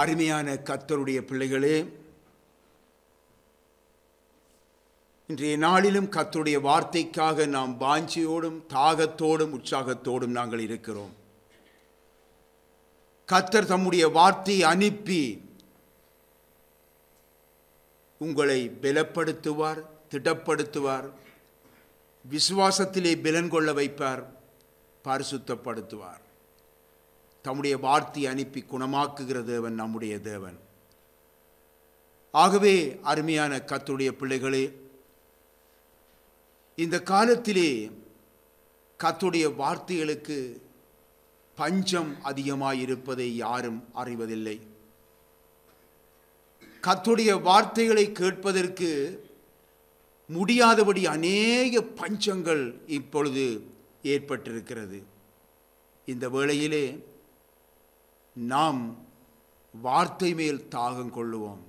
அருமையான கர்த்தருடைய பிள்ளைகளே, இன்றைய நாளிலும் கர்த்தருடைய வார்த்தைக்காக நாம் வாஞ்சையோடும் தாகத்தோடும் உற்சாகத்தோடும் நாங்கள் இருக்கிறோம். கர்த்தர் தம்முடைய வார்த்தையை அனுப்பி உங்களை பலப்படுத்துவார், திடப்படுத்துவார், விசுவாசத்திலே பலன் கொள்ள வைப்பார், பரிசுத்தப்படுத்துவார். தம்முடைய வார்த்தையை அனுப்பி குணமாக்குகிற தேவன் நம்முடைய தேவன். ஆகவே அருமையான கர்த்தருடைய பிள்ளைகளே, இந்த காலத்திலே கர்த்தருடைய வார்த்தைகளுக்கு பஞ்சம் அதிகமாயிருப்பதை யாரும் அறிவதில்லை. கர்த்தருடைய வார்த்தைகளை கேட்பதற்கு முடியாதபடி அநேக பஞ்சங்கள் இப்பொழுது ஏற்பட்டிருக்கிறது. இந்த வேளையிலே நாம் வார்த்தை மேல் தாகம் கொள்ளுவோம்.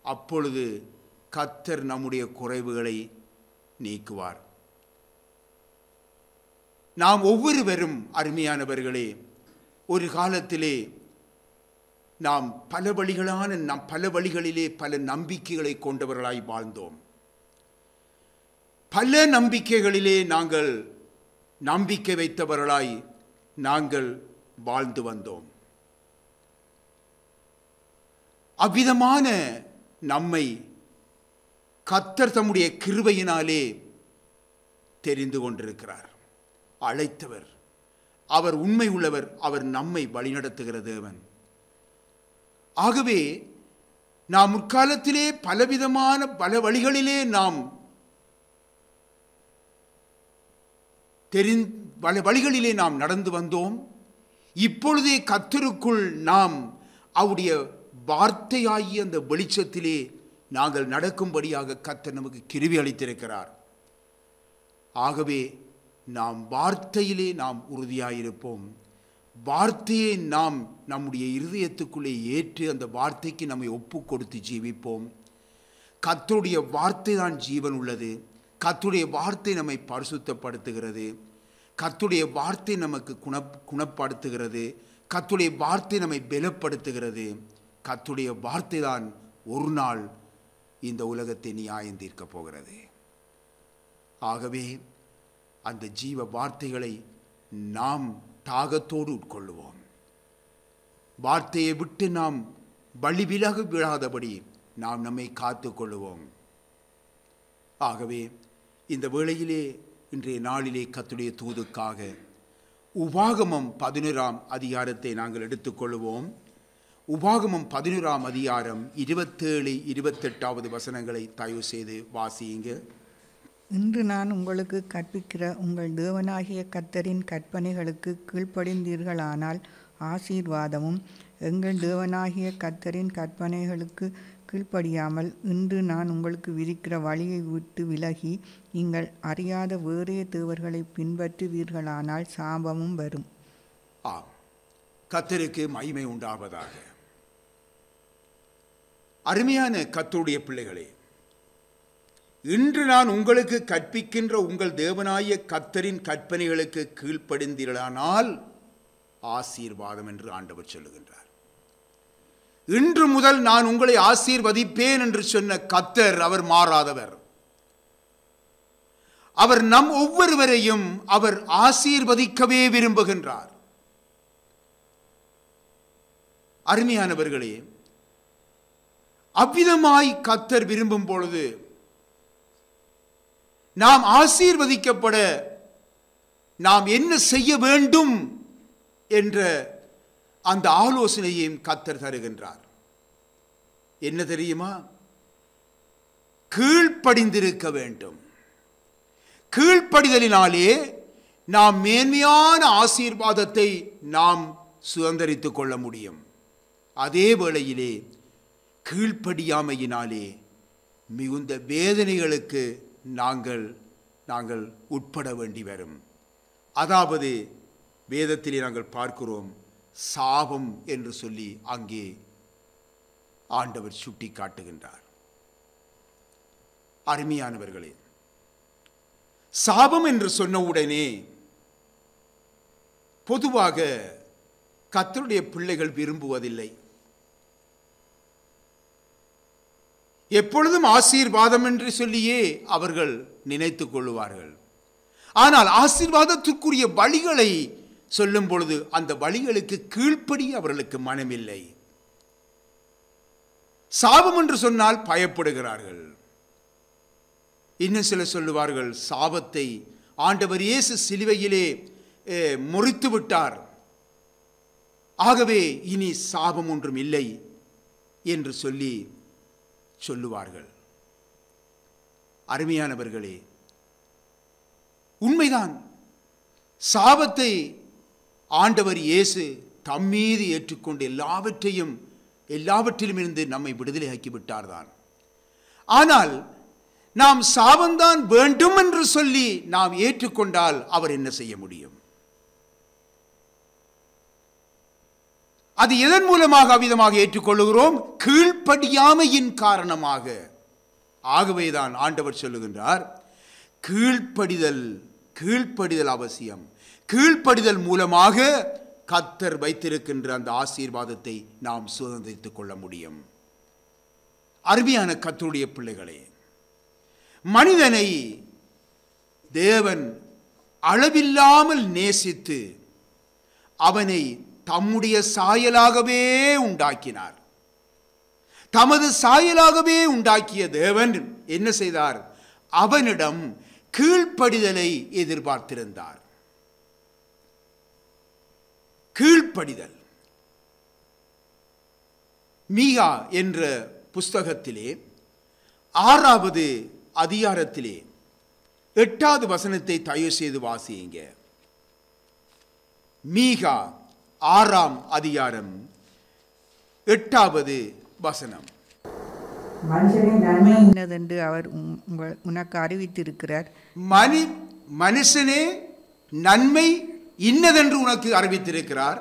அப்பொழுது கர்த்தர் நம்முடைய குறைவுகளை நீக்குவார். நாம் ஒவ்வொருவரும் அருமையானவர்களே, ஒரு காலத்திலே நாம் பல வழிகளிலே பல நம்பிக்கைகளை கொண்டவர்களாய் வாழ்ந்தோம். பல நம்பிக்கைகளிலே நாங்கள் நம்பிக்கை வைத்தவர்களாய் நாங்கள் வாழ்ந்து வந்தோம். அவ்விதமான நம்மை கர்த்தர் தம்முடைய கிருபையினாலே தெரிந்து கொண்டிருக்கிறார். அழைத்தவர் அவர், உண்மை உள்ளவர், அவர் நம்மை வழிநடத்துகிற தேவன். ஆகவே நாம் முற்காலத்திலே பலவிதமான பல வழிகளிலே நாம் பல வழிகளிலே நாம் நடந்து வந்தோம். இப்பொழுதே கர்த்தருக்குள் நாம் அவருடைய வார்த்தையாகிய அந்த வெளிச்சத்திலே நாங்கள் நடக்கும்படியாக கர்த்தர் நமக்கு கிருபை அளித்திருக்கிறார். ஆகவே நாம் வார்த்தையிலே நாம் உறுதியாயிருப்போம். வார்த்தையை நாம் நம்முடைய இருதயத்துக்குள்ளே ஏற்று அந்த வார்த்தைக்கு நம்மை ஒப்பு கொடுத்து ஜீவிப்போம். கர்த்தருடைய வார்த்தை தான் ஜீவன் உள்ளது. கர்த்தருடைய வார்த்தை நம்மை பரிசுத்தப்படுத்துகிறது. கர்த்தருடைய வார்த்தை நமக்கு குணப்படுத்துகிறது. கர்த்தருடைய வார்த்தை நம்மை பலப்படுத்துகிறது. கர்த்தருடைய வார்த்தை தான் ஒரு நாள் இந்த உலகத்தை நியாயம் தீர்க்கப் போகிறது. ஆகவே அந்த ஜீவ வார்த்தைகளை நாம் தாகத்தோடு உட்கொள்ளுவோம். வார்த்தையை விட்டு நாம் வழி விலகு விழாதபடி நாம் நம்மை காத்து கொள்ளுவோம். ஆகவே இந்த வேளையிலே இன்றைய நாளிலே கர்த்தருடைய தூதுக்காக உபாகமம் 11ஆம் அதிகாரத்தை நாங்கள் எடுத்துக்கொள்வோம். உபாகமம் 11ஆம் அதிகாரம் 27, 28வது வசனங்களை தயவு செய்து வாசியுங்க. இன்று நான் உங்களுக்கு கற்பிக்கிற உங்கள் தேவனாகிய கர்த்தரின் கற்பனைகளுக்கு கீழ்ப்படிந்தீர்களானால் ஆசீர்வாதமும், எங்கள் தேவனாகிய கர்த்தரின் கற்பனைகளுக்கு கீழ்ப்படியாமல் இன்று நான் உங்களுக்கு விதிக்கிற வழியை விட்டு விலகி நீங்கள் அறியாத வேறே தேவர்களை பின்பற்றுவீர்களானால் சாபமும் வரும். கர்த்தருக்கு மகிமை உண்டாவதாக. அருமையான கர்த்தருடைய பிள்ளைகளே, இன்று நான் உங்களுக்கு கற்பிக்கின்ற உங்கள் தேவனாகிய கர்த்தரின் கற்பனைகளுக்கு கீழ்ப்படிந்தீர்களானால் ஆசீர்வாதம் என்று ஆண்டவர் சொல்லுகின்றார். இன்று முதல் நான் உங்களை ஆசீர்வதிப்பேன் என்று சொன்ன கர்த்தர் அவர் மாறாதவர். அவர் நம் ஒவ்வொருவரையும் அவர் ஆசீர்வதிக்கவே விரும்புகின்றார். அருமையானவர்களே, அவ்விதமாய் கர்த்தர் விரும்பும் பொழுது நாம் ஆசீர்வதிக்கப்பட நாம் என்ன செய்ய வேண்டும் என்ற அந்த ஆலோசனையையும் கர்த்தர் தருகின்றார். என்ன தெரியுமா? கீழ்ப்படிந்திருக்க வேண்டும். கீழ்ப்படிதலினாலே நாம் மேன்மையான ஆசீர்வாதத்தை நாம் சுதந்திரித்துக் கொள்ள முடியும். அதே வேளையிலே கீழ்ப்படியாமையினாலே மிகுந்த வேதனைகளுக்கு நாங்கள் உட்பட வேண்டி வரும். அதாவது வேதத்திலே நாங்கள் பார்க்கிறோம், சாபம் என்று சொல்லி அங்கே ஆண்டவர் சுட்டி காட்டுகின்றார். அருமையானவர்களே, சாபம் என்று சொன்னவுடனே பொதுவாக கர்த்தருடைய பிள்ளைகள் விரும்புவதில்லை. எப்பொழுதும் ஆசீர்வாதம் என்று சொல்லியே அவர்கள் நினைத்துக் கொள்வார்கள். ஆனால் ஆசீர்வாதத்திற்குரிய வழிகளை சொல்லும் பொழுது அந்த வழிகளுக்கு கீழ்ப்படி அவர்களுக்கு மனமில்லை. சாபம் என்று சொன்னால் பயப்படுகிறார்கள். இன்னும் சிலர் சொல்லுவார்கள், சாபத்தை ஆண்டவர் இயேசு சிலுவையிலே முறித்து விட்டார், ஆகவே இனி சாபம் ஒன்றும் இல்லை என்று சொல்லுவார்கள். அருமையானவர்களே, உண்மைதான். சாபத்தை ஆண்டவர் இயேசு தம்மீது ஏற்றுக்கொண்டு எல்லாவற்றிலும் இருந்து நம்மை விடுதலையாக்கி விட்டார்தான். ஆனால் நாம் சாபம்தான் வேண்டும் என்று சொல்லி நாம் ஏற்றுக்கொண்டால் அவர் என்ன செய்ய முடியும்? அது எதன் மூலமாக அவ்விதமாக ஏற்றுக்கொள்ளுகிறோம்? கீழ்ப்படியாமையின் காரணமாக. ஆகவேதான் ஆண்டவர் சொல்லுகின்றார், கீழ்ப்படிதல் அவசியம். கீழ்ப்படிதல் மூலமாக கர்த்தர் வைத்திருக்கின்ற அந்த ஆசீர்வாதத்தை நாம் சுதந்திரித்துக் கொள்ள முடியும். அருமையான கர்த்தருடைய பிள்ளைகளே, மனிதனை தேவன் அளவில்லாமல் நேசித்து அவனை தம்முடைய சாயலாகவே உண்டாக்கினார். தமது சாயலாகவே உண்டாக்கிய தேவன் என்ன செய்தார்? அவனிடம் கீழ்ப்படிதலை எதிர்பார்த்திருந்தார். கீழ்ப்படிதல். மீகா என்ற புஸ்தகத்திலே 6வது அதிகாரத்திலே 8வது வசனத்தை தயவு செய்து வாசியுங்க. மீகா 6ஆம் அதிகாரம் 8வது வசனம். மனுஷனின் நன்மை இன்னதென்று அவர் உனக்கு அறிவித்திருக்கிறார். மனுஷனே நன்மை இன்னதென்று உனக்கு அறிவித்திருக்கிறார்.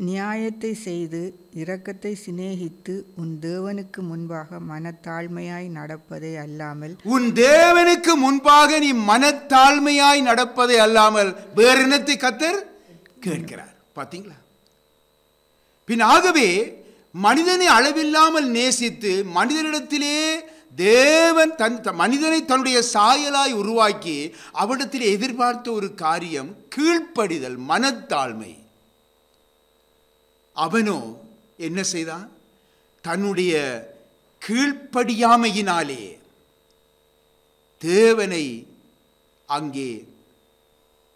நியாயத்தை செய்து இரக்கத்தை சிநேகித்து உன் தேவனுக்கு முன்பாக மனத்தாழ்மையாய் நடப்பதை அல்லாமல், உன் தேவனுக்கு முன்பாக நீ மனத்தாழ்மையாய் நடப்பதை அல்லாமல் வேறு என்னத்தை கர்த்தர் கேட்கிறார். பார்த்தீங்களா? பின் ஆகவே மனிதனை அளவில்லாமல் நேசித்து மனிதனிடத்திலே தேவன் மனிதனை தன்னுடைய சாயலாய் உருவாக்கி அவரிடத்தில் எதிர்பார்த்த ஒரு காரியம் கீழ்ப்படிதல், மனத்தாழ்மை. அவனோ என்ன செய்தான்? தன்னுடைய கீழ்ப்படியாமையினாலே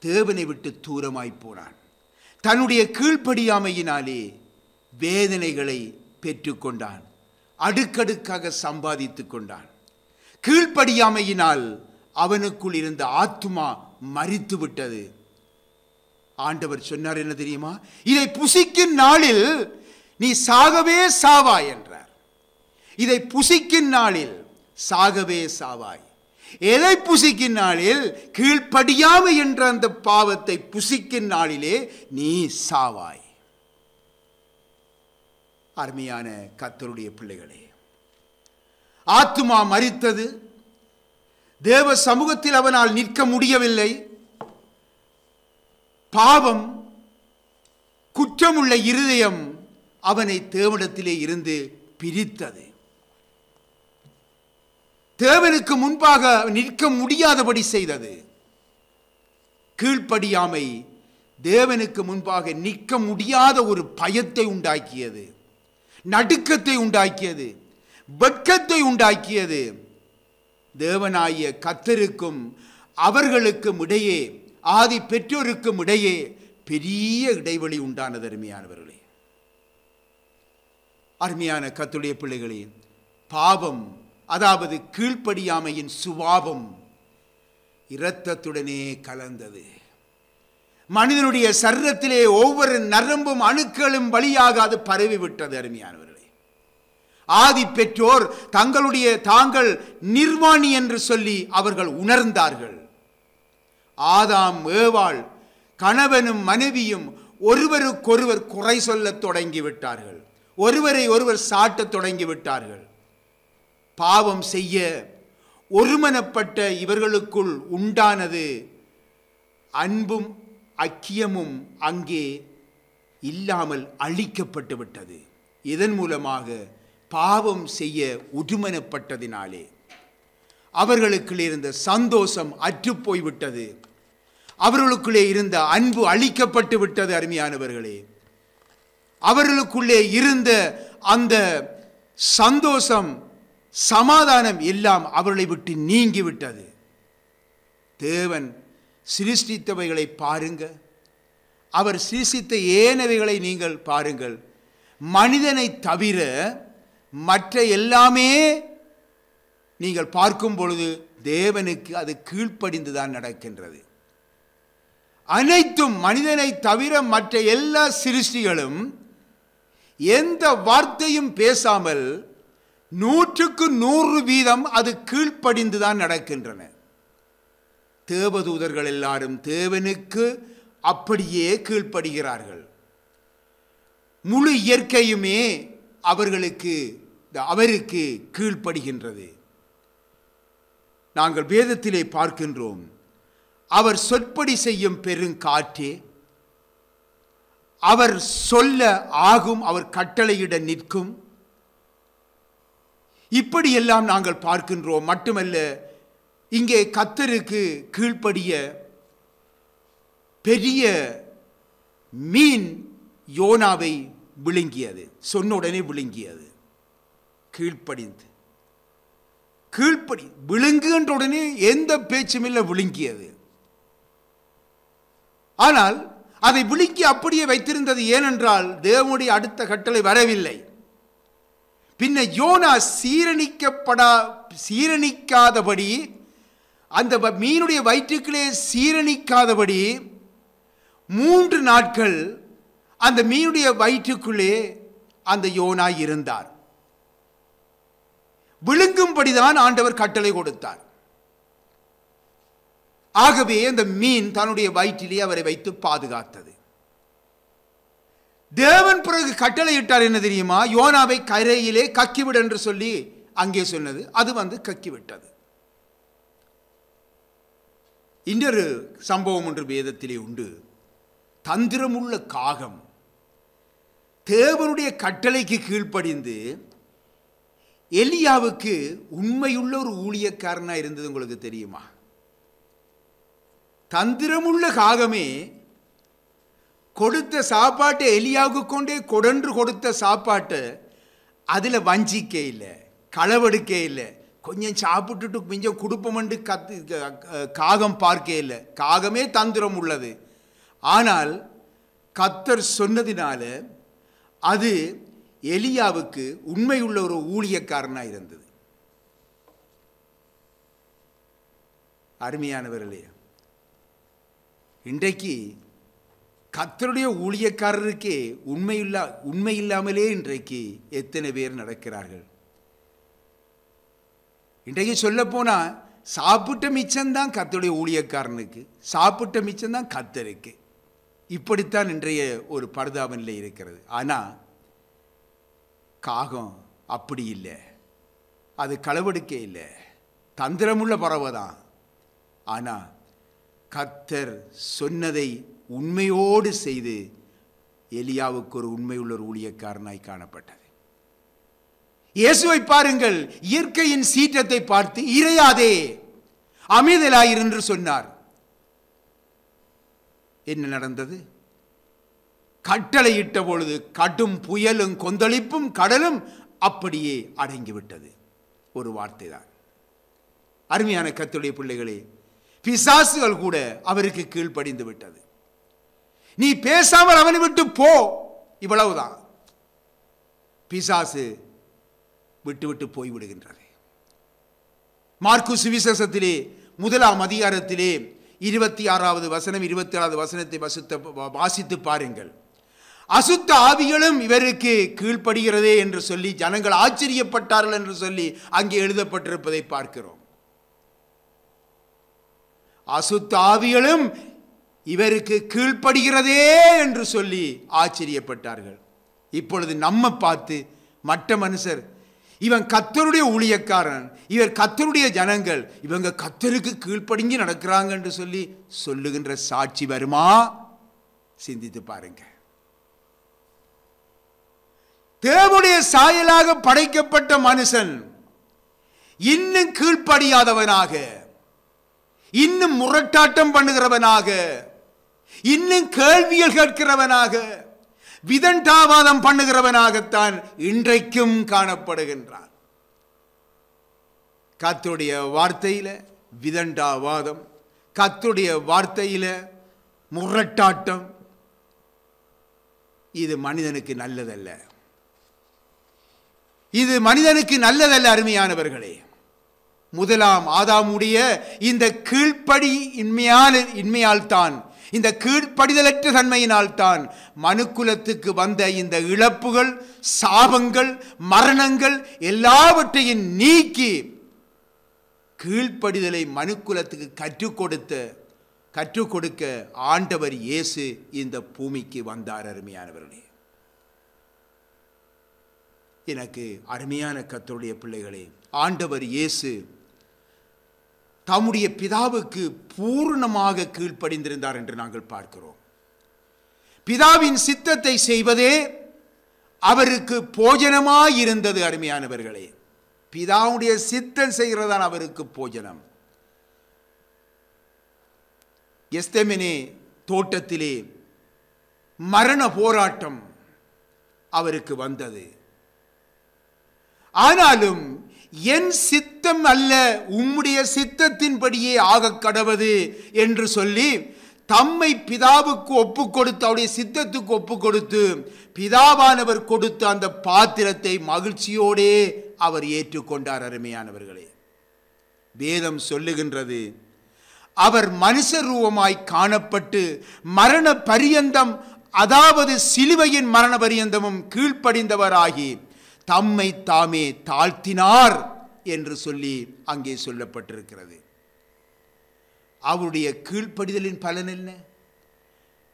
தேவனை விட்டு தூரமாய் போனான். தன்னுடைய கீழ்ப்படியாமையினாலே வேதனைகளை பெற்றுக்கொண்டான். அடுக்கடுக்காக சம்பாதித்து கொண்டான். கீழ்ப்படியாமையினால் அவனுக்குள் இருந்த ஆத்துமா மரித்து விட்டது. ஆண்டவர் சொன்னார் என்ன தெரியுமா? இதை புசிக்கும் நாளில் நீ சாகவே சாவாய் என்றார். இதை புசிக்கும் நாளில் சாகவே சாவாய். எதை புசிக்கும் நாளில்? கீழ்ப்படியாமை என்ற அந்த பாவத்தை புசிக்கும் நாளிலே நீ சாவாய். அருமையான கர்த்தருடைய பிள்ளைகளே, ஆத்துமா மரித்தது. தேவ சமூகத்தில் அவனால் நிற்க முடியவில்லை. பாவம், குற்றமுள்ள இருதயம் அவனை தேவனிடத்திலே இருந்து பிரித்தது. தேவனுக்கு முன்பாக நிற்க முடியாதபடி செய்தது. கீழ்ப்படியாமை தேவனுக்கு முன்பாக நிற்க முடியாத ஒரு பயத்தை உண்டாக்கியது, நடுக்கத்தை உண்டாக்கியது, வெட்கத்தை உண்டாக்கியது. தேவனாகிய கர்த்தருக்கும் அவர்களுக்கும் இடையே, ஆதி பெற்றோருக்கும் இடையே பெரிய இடைவெளி உண்டானது. அருமையானவர்களே, அருமையான கர்த்தருடைய பிள்ளைகளே, பாவம் அதாவது கீழ்ப்படியாமையின் சுபாவம் இரத்தத்துடனே கலந்தது. மனிதனுடைய சரீரத்திலே ஒவ்வொரு நரம்பும் அணுக்களும் வழியாக அது பரவிவிட்டது. அருமையானவர்களே, ஆதி பெற்றோர் தாங்கள் நிர்வாணி என்று சொல்லி அவர்கள் உணர்ந்தார்கள். ஆதாம் ஏவாள் கணவனும் மனைவியும் ஒருவருக்கொருவர் குறை சொல்லத் தொடங்கிவிட்டார்கள். ஒருவரை ஒருவர் சாட்டத் தொடங்கிவிட்டார்கள். பாவம் செய்ய ஒருமனப்பட்ட இவர்களுக்குள் உண்டானது அன்பும் ஐக்கியமும் அங்கே இல்லாமல் அழிக்கப்பட்டு விட்டது. இதன் மூலமாக பாவம் செய்ய உடுமனப்பட்டதினாலே அவர்களுக்குள்ளே இருந்த சந்தோஷம் அற்றுப்போய்விட்டது. அவர்களுக்குள்ளே இருந்த அன்பு அழிக்கப்பட்டு விட்டது. அருமையானவர்களே, அவர்களுக்குள்ளே இருந்த அந்த சந்தோஷம், சமாதானம் எல்லாம் அவர்களை விட்டு நீங்கிவிட்டது. தேவன் சிருஷ்டித்தவைகளை பாருங்க, அவர் சிருஷ்டித்த ஏனவைகளை நீங்கள் பாருங்கள். மனிதனை தவிர மற்ற எல்லாமே நீங்கள் பார்க்கும் பொழுது தேவனுக்கு அது கீழ்ப்படிந்துதான் நடக்கின்றது. அனைத்தும் மனிதனை தவிர மற்ற எல்லா சிருஷ்டிகளும் எந்த வார்த்தையும் பேசாமல் 100% அது கீழ்ப்படிந்துதான் நடக்கின்றன. தேவதூதர்கள் எல்லாரும் தேவனுக்கு அப்படியே கீழ்ப்படுகிறார்கள். முழு இயற்கையுமே அவருக்கு கீழ்ப்படுகின்றது. நாங்கள் வேதத்திலே பார்க்கின்றோம், அவர் சொற்படி செய்யும் பெருங்காற்றே, அவர் சொல்ல ஆகும், அவர் கட்டளையிட நிற்கும். இப்படியெல்லாம் நாங்கள் பார்க்கின்றோம். மட்டுமல்ல, இங்கே கர்த்தருக்கு கீழ்ப்படிய பெரிய மீன் யோனாவை விழுங்கியது. சொன்ன உடனே விழுங்கியது. விழுங்குகின்ற உடனே எந்த பேச்சும் இல்லை, விழுங்கியது. ஆனால் அதை விழுங்கி அப்படியே வைத்திருந்தது. ஏனென்றால் தேவனுடைய அடுத்த கட்டளை வரவில்லை. பின்ன யோனா சீரணிக்காதபடி, அந்த மீனுடைய வயிற்றுக்களே சீரணிக்காதபடி 3 நாட்கள் அந்த மீனுடைய வயிற்றுக்குள்ளே அந்த யோனா இருந்தார். விழுங்கும்படிதான் ஆண்டவர் கட்டளை கொடுத்தார். ஆகவே அந்த மீன் தன்னுடைய வயிற்றிலே அவரை வைத்து பாதுகாத்தது. தேவன் பிறகு கட்டளையிட்டார். என்ன தெரியுமா? யோனாவை கரையிலே கக்கிவிடு என்று சொல்லி அங்கே சொன்னது. அது கக்கிவிட்டது. இன்னொரு சம்பவம் ஒன்று வேதத்திலே உண்டு. தந்திரமுள்ள காகம் தேவனுடைய கட்டளைக்கு கீழ்ப்படிந்து எலியாவுக்கு உண்மையுள்ள ஒரு ஊழியக்காரனா இருந்தது. உங்களுக்கு தெரியுமா? தந்திரமுள்ள காகமே கொடுத்த சாப்பாட்டை எலியாவுக்கு கொண்டே கொடன்று கொடுத்த சாப்பாட்டை அதில் வஞ்சிக்க இல்லை, களவெடுக்க இல்லை. கொஞ்சம் சாப்பிட்டுட்டு கொஞ்சம் கொடுப்போமென்று காகம் பார்க்க இல்லை. காகமே தந்திரம் உள்ளது. ஆனால் கர்த்தர் சொன்னதினால அது எலியாவுக்கு உண்மையுள்ள ஒரு ஊழியக்காரனாக இருந்தது. அருமையானவர்களே, இன்றைக்கு கர்த்தருடைய ஊழியக்காரருக்கே உண்மை இல்லாமலே இன்றைக்கு எத்தனை பேர் நடக்கிறார்கள். இன்றைக்கு சொல்ல போனால் சாப்பிட்ட மிச்சம்தான் கர்த்தருடைய ஊழியக்காரனுக்கு, சாப்பிட்ட மிச்சம்தான் கர்த்தருக்கு. இப்படித்தான் இன்றைய ஒரு பரிதாபநிலை இருக்கிறது. ஆனால் காகம் அப்படி இல்லை. அது களவெடுக்க இல்லை, தந்திரமுள்ள பறவை தான். ஆனால் கர்த்தர் சொன்னதை உண்மையோடு செய்து எலியாவுக்கு ஒரு உண்மையுள்ள ஒரு ஊழியக்காரனாய் காணப்பட்டது. இயேசுவை பாருங்கள், இயற்கையின் சீற்றத்தை பார்த்து இறையாதே, அமைதலாயிரு என்று சொன்னார். என்ன நடந்தது? கட்டளையிட்ட பொழுது கடும் புயலும் கொந்தளிப்பும் கடலும் அப்படியே அடங்கிவிட்டது. ஒரு வார்த்தை தான். அருமையான கர்த்தருடைய பிள்ளைகளே, பிசாசுகள் கூட அவருக்கு கீழ்ப்படிந்து விட்டது. நீ பேசாமல் அவனை விட்டு போ, இவ்வளவுதான். பிசாசு விட்டு போய்விடுகின்றது. மார்க்கு சுவிசேஷத்திலே 1ஆம் அதிகாரத்திலே 26வது வசனம் 27வது வசனத்தை வாசித்து பாருங்கள். அசுத்த ஆவிகளும் இவருக்கு கீழ்ப்படுகிறதே என்று சொல்லி ஜனங்கள் ஆச்சரியப்பட்டார்கள் என்று சொல்லி அங்கே எழுதப்பட்டிருப்பதை பார்க்கிறோம். அசுத்த ஆவிகளும் இவருக்கு கீழ்ப்படுகிறதே என்று சொல்லி ஆச்சரியப்பட்டார்கள். இப்பொழுது நம்ம பார்த்து மற்ற மனுஷர், இவன் கர்த்தருடைய ஊழியக்காரன், இவர் கர்த்தருடைய ஜனங்கள், இவங்க கர்த்தருக்கு கீழ்ப்படிஞ்சு நடக்கிறாங்க என்று சொல்லி சொல்லுகின்ற சாட்சி வருமா? சிந்தித்து பாருங்க. தேவனுடைய சாயலாக படைக்கப்பட்ட மனுஷன் இன்னும் கீழ்ப்படியாதவனாக, இன்னும் முரட்டாட்டம் பண்ணுகிறவனாக, இன்னும் கேள்விகள் கேட்கிறவனாக, விதண்டாவாதம் பண்ணுகிறவனாகத்தான் இன்றைக்கும் காணப்படுகின்றான். கர்த்தருடைய வார்த்தையில விதண்டாவாதம், கர்த்தருடைய வார்த்தையில முரட்டாட்டம், இது மனிதனுக்கு நல்லதல்ல. இது மனிதனுக்கு நல்லதல்ல. அருமையானவர்களே, முதலாம் ஆதாமுடைய இந்த கீழ்ப்படி இன்மையால் தான், இந்த கீழ்ப்படிதலற்ற தன்மையினால் தான் மனுக்குலத்துக்கு வந்த இந்த இழப்புகள், சாபங்கள், மரணங்கள் எல்லாவற்றையும் நீக்கி கீழ்ப்படிதலை மனுக்குலத்துக்கு கற்றுக் கொடுக்க ஆண்டவர் இயேசு இந்த பூமிக்கு வந்தார். அருமையானவர்களே, எனக்கு அருமையான கர்த்தருடைய பிள்ளைகளே, ஆண்டவர் இயேசு தம்முடைய பிதாவுக்கு பூர்ணமாக கீழ்ப்படிந்திருந்தார் என்று நாங்கள் பார்க்கிறோம். பிதாவின் சித்தத்தை செய்வதே அவருக்கு போஜனமாயிருந்தது. அருமையானவர்களே, பிதாவுடைய சித்தம் செய்கிறதான் அவருக்கு போஜனம். கெத்செமனே தோட்டத்திலே மரண போராட்டம் அவருக்கு வந்தது. ஆனாலும் என் சித்தம் அல்ல, உம்முடைய சித்தத்தின்படியே ஆக கடவது என்று சொல்லி தம்மை பிதாவுக்கு ஒப்பு கொடுத்து, அவருடைய சித்தத்துக்கு ஒப்பு கொடுத்து, பிதாவானவர் கொடுத்த அந்த பாத்திரத்தை மகிழ்ச்சியோடே அவர் ஏற்றுக்கொண்டார். அருமையானவர்களே, வேதம் சொல்லுகின்றது, அவர் மனுஷ ரூபமாய் காணப்பட்டு மரண பரியந்தம், அதாவது சிலுவையின் மரண பரியந்தமும் கீழ்ப்படிந்தவராகி தம்மை தாமே தாழ்த்தினார் என்று சொல்லி அங்கே சொல்லப்பட்டிருக்கிறது. அவருடைய கீழ்ப்படிதலின் பலன் என்ன?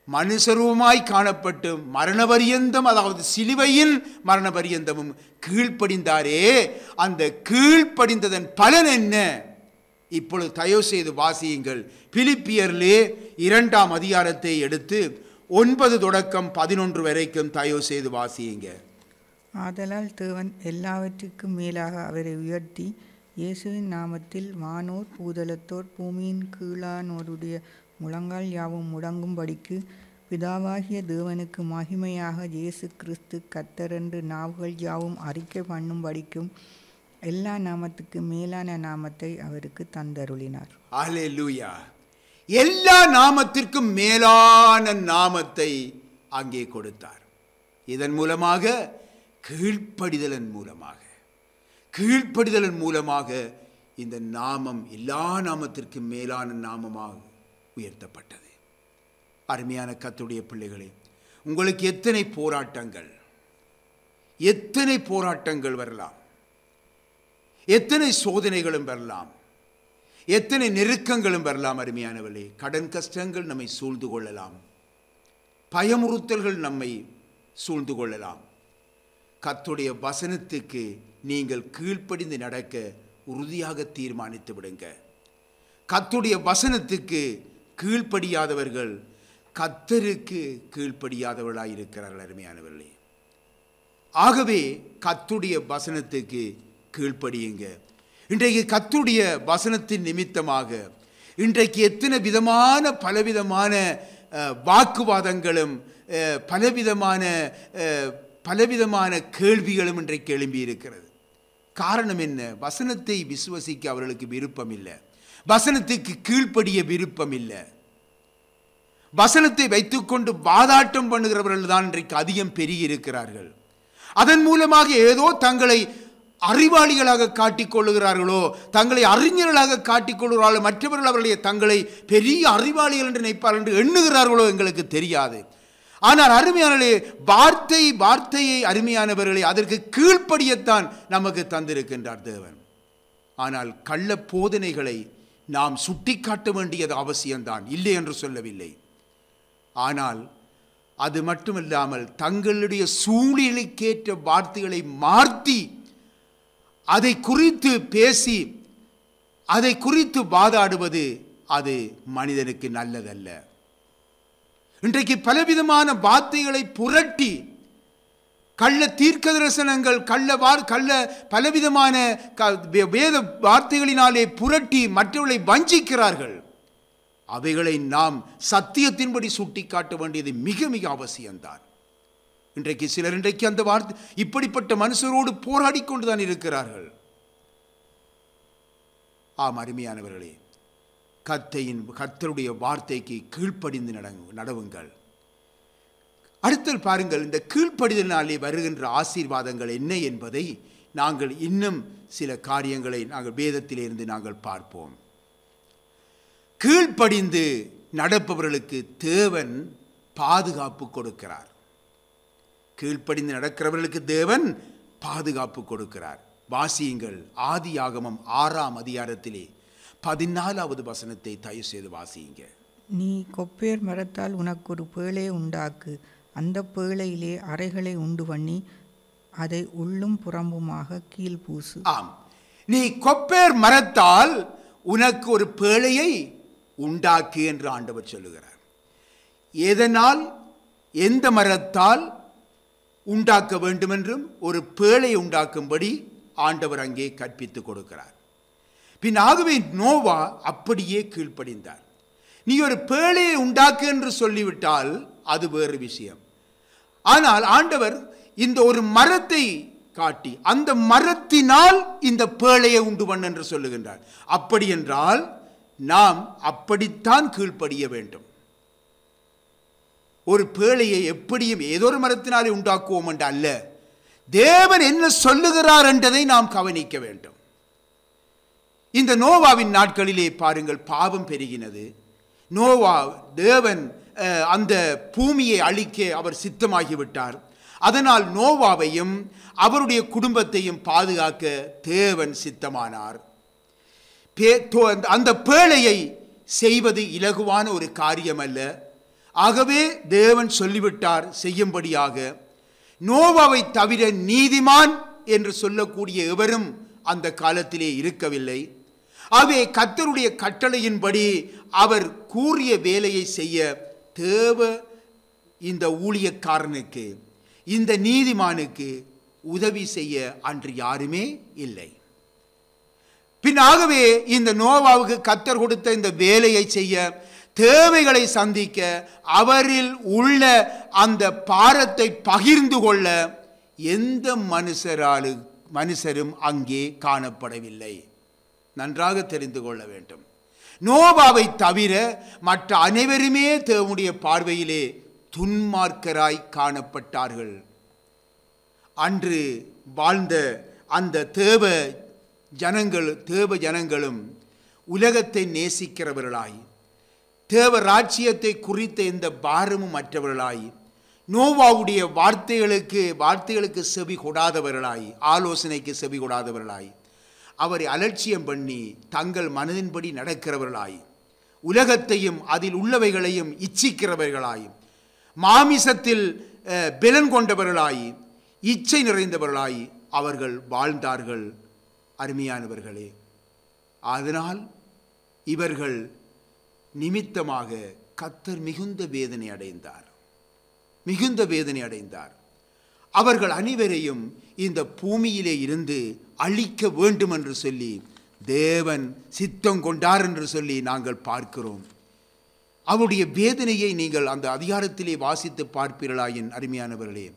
மனுஷரூபமாய் காணப்பட்டு மரண பரியந்தம், அதாவது சிலுவையின் மரண பரியந்தமும் கீழ்ப்படிந்தாரே, அந்த கீழ்ப்படிந்ததன் பலன் என்ன? இப்பொழுது தயவு செய்து வாசியுங்கள். பிலிப்பியரிலே 2ஆம் அதிகாரத்தை எடுத்து 9 தொடக்கம் 11 வரைக்கும் தயவு செய்து வாசியுங்க. ஆதலால் தேவன் எல்லாவற்றுக்கும் மேலாக அவரை உயர்த்தி இயேசுவின் நாமத்தில் வானோர் பூதலத்தோர் பூமியின் கீழானோருடைய முழங்கால் யாவும் முடங்கும்படிக்கு பிதாவாகிய தேவனுக்கு மகிமையாக இயேசு கிறிஸ்து கர்த்தர் என்று நாவுகள் யாவும் அறிக்கை பண்ணும்படிக்கும் எல்லா நாமத்துக்கு மேலான நாமத்தை அவருக்கு தந்தருளினார். அல்லேலூயா. எல்லா நாமத்திற்கும் மேலான நாமத்தை அங்கே கொடுத்தார். இதன் மூலமாக கீழ்ப்படிதலின் மூலமாக இந்த நாமம் எல்லா நாமத்திற்கும் மேலான நாமமாக உயர்த்தப்பட்டது. அருமையான கர்த்தருடைய பிள்ளைகளே, உங்களுக்கு எத்தனை போராட்டங்கள் வரலாம், எத்தனை சோதனைகளும் வரலாம், எத்தனை நெருக்கங்களும் வரலாம். அருமையானவர்களே, கடன் கஷ்டங்கள் நம்மை சூழ்ந்து கொள்ளலாம், பயமுறுத்தல்கள் நம்மை சூழ்ந்து கொள்ளலாம். கர்த்தருடைய வசனத்துக்கு நீங்கள் கீழ்ப்படிந்து நடக்க உறுதியாக தீர்மானித்து விடுங்க. கர்த்தருடைய வசனத்துக்கு கீழ்ப்படியாதவர்கள் கர்த்தருக்கு கீழ்ப்படியாதவர்களாய் இருக்கிறார்கள். அருமையானவர்களே, ஆகவே கர்த்தருடைய வசனத்துக்கு கீழ்ப்படியுங்க. இன்றைக்கு கர்த்தருடைய வசனத்தின் நிமித்தமாக இன்றைக்கு எத்தனை விதமான பலவிதமான வாக்குவாதங்களும் பலவிதமான கேள்விகளும் இன்றைக்கு எழும்பி இருக்கிறது. காரணம் என்ன? வசனத்தை விசுவசிக்க அவர்களுக்கு விருப்பம் இல்லை, வசனத்துக்கு கீழ்ப்படிய விருப்பம் இல்லை. வசனத்தை வைத்துக்கொண்டு வாதாட்டம் பண்ணுகிறவர்கள் தான் இன்றைக்கு அதிகம் பெருகி இருக்கிறார்கள். அதன் மூலமாக ஏதோ தங்களை அறிவாளிகளாக காட்டிக்கொள்ளுகிறார்களோ, தங்களை அறிஞர்களாக காட்டிக்கொள்கிறார்களோ, மற்றவர்கள் அவர்களுடைய தங்களை பெரிய அறிவாளிகள் என்று நினைப்பார்கள் என்று எண்ணுகிறார்களோ எங்களுக்கு தெரியாது. ஆனால் அருமையானே, வார்த்தையை அருமையானவர்களே, அதற்கு கீழ்ப்படியத்தான் நமக்கு தந்திருக்கின்றார் தேவன். ஆனால் கள்ள போதனைகளை நாம் சுட்டிக்காட்ட வேண்டியது அவசியம்தான், இல்லை என்று சொல்லவில்லை. ஆனால் அது மட்டுமில்லாமல் தங்களுடைய சூழ்நிலைக்கேற்ற வார்த்தைகளை மாற்றி அதை குறித்து பேசி அதை குறித்து வாதாடுவது அது மனிதனுக்கு நல்லதல்ல. இன்றைக்கு பலவிதமான வார்த்தைகளை புரட்டி கள்ள தீர்க்க தரிசனங்கள், கள்ள பலவிதமான வேத வார்த்தைகளினாலே புரட்டி மற்றவர்களை வஞ்சிக்கிறார்கள். அவைகளை நாம் சத்தியத்தின்படி சுட்டி காட்ட வேண்டியது மிக மிக அவசியம்தான். இன்றைக்கு அந்த வார்த்தை இப்படிப்பட்ட மனுஷரோடு போராடி கொண்டுதான் இருக்கிறார்கள். ஆம் அருமையானவர்களே, கர்த்தருடைய வார்த்தைக்கு கீழ்ப்படிந்து நடவுங்கள். அடுத்தல் பாருங்கள், இந்த கீழ்ப்படிதலினாலே வருகின்ற ஆசீர்வாதங்கள் என்ன என்பதை நாங்கள் இன்னும் சில காரியங்களை நாங்கள் வேதத்திலிருந்து நாங்கள் பார்ப்போம். கீழ்ப்படிந்து நடப்பவர்களுக்கு தேவன் பாதுகாப்பு கொடுக்கிறார். கீழ்ப்படிந்து நடக்கிறவர்களுக்கு தேவன் பாதுகாப்பு கொடுக்கிறார். வாசியுங்கள், ஆதியாகமம் 6ஆம் அதிகாரத்திலே 14வது வசனத்தை தயவு செய்து வாசியுங்க. நீ கொப்பேர் மரத்தால் உனக்கு ஒரு பேழையை உண்டாக்கு, அந்த பேழையிலே அறைகளை உண்டு பண்ணி அதை உள்ளும் புறம்புமாக கீழ் பூசு. ஆம், நீ கொப்பேர் மரத்தால் உனக்கு ஒரு பேழையை உண்டாக்கு என்று ஆண்டவர் சொல்லுகிறார். எதனால், எந்த மரத்தால் உண்டாக்க வேண்டும் என்றும் ஒரு பேழை உண்டாக்கும்படி ஆண்டவர் அங்கே கற்பித்துக் கொடுக்கிறார். பின் ஆகவே நோவா அப்படியே கீழ்ப்படிந்தார். நீ ஒரு பேழையை உண்டாக்கு என்று சொல்லிவிட்டால் அது வேறு விஷயம். ஆனால் ஆண்டவர் இந்த ஒரு மரத்தை காட்டி அந்த மரத்தினால் இந்த பேழையை உண்டு பண்ண என்று சொல்லுகின்றார். அப்படி என்றால் நாம் அப்படித்தான் கீழ்ப்படிய வேண்டும். ஒரு பேழையை எப்படியும் ஏதோ ஒரு மரத்தினாலே உண்டாக்குவோம் என்று அல்ல, தேவன் என்ன சொல்லுகிறார் என்றதை நாம் கவனிக்க வேண்டும். இந்த நோவாவின் நாட்களிலே பாருங்கள், பாவம் பெருகினது. தேவன் அந்த பூமியை அழிக்க அவர் சித்தமாகிவிட்டார். அதனால் நோவாவையும் அவருடைய குடும்பத்தையும் பாதுகாக்க தேவன் சித்தமானார். அந்த பேழையை செய்வது இலகுவான ஒரு காரியம் அல்ல. ஆகவே தேவன் சொல்லிவிட்டார் செய்யும்படியாக. நோவாவை தவிர நீதிமான் என்று சொல்லக்கூடிய எவரும் அந்த காலத்திலே இருக்கவில்லை. ஆகவே கர்த்தருடைய கட்டளையின்படி அவர் கூறிய வேலையை செய்ய தேவ இந்த ஊழியக்காரனுக்கு, இந்த நீதிமானுக்கு உதவி செய்ய அன்று யாருமே இல்லை. பின்னாகவே இந்த நோவாவுக்கு கர்த்தர் கொடுத்த இந்த வேலையை செய்ய, தேவைகளை சந்திக்க, அவரில் உள்ள அந்த பாரத்தை பகிர்ந்து கொள்ள எந்த மனுஷரும் அங்கே காணப்படவில்லை. நன்றாக தெரிந்து கொள்ள வேண்டும். நோவாவை தவிர மற்ற அனைவருமே தேவனுடைய பார்வையிலே துன்மார்க்கராய் காணப்பட்டார்கள். அன்று வாழ்ந்த அந்த தேவ ஜனங்களும் உலகத்தை நேசிக்கிறவர்களாய், தேவ ராஜ்யத்தை குறித்த எந்த பாரமும் மற்றவர்களாய், நோவாவுடைய வார்த்தைகளுக்கு செவி கொடாதவர்களாய், ஆலோசனைக்கு செவி கொடாதவர்களாய், அவரை அலட்சியம் பண்ணி தங்கள் மனதின்படி நடக்கிறவர்களாய், உலகத்தையும் அதில் உள்ளவைகளையும் இச்சிக்கிறவர்களாய், மாமிசத்தில் பலன் கொண்டவர்களாய், இச்சை நிறைந்தவர்களாய் அவர்கள் வாழ்ந்தார்கள். அருமையானவர்களே, அதனால் இவர்கள் நிமித்தமாக கர்த்தர் மிகுந்த வேதனை அடைந்தார். அவர்கள் அனைவரையும் இந்த பூமியிலே இருந்து அழிக்க வேண்டும் என்று சொல்லி தேவன் சித்தம் கொண்டார் என்று சொல்லி நாங்கள் பார்க்கிறோம். அவருடைய வேதனையை நீங்கள் அந்த அதிகாரத்திலே வாசித்து பார்ப்பீர்களாயின் அருமையானவர்களே,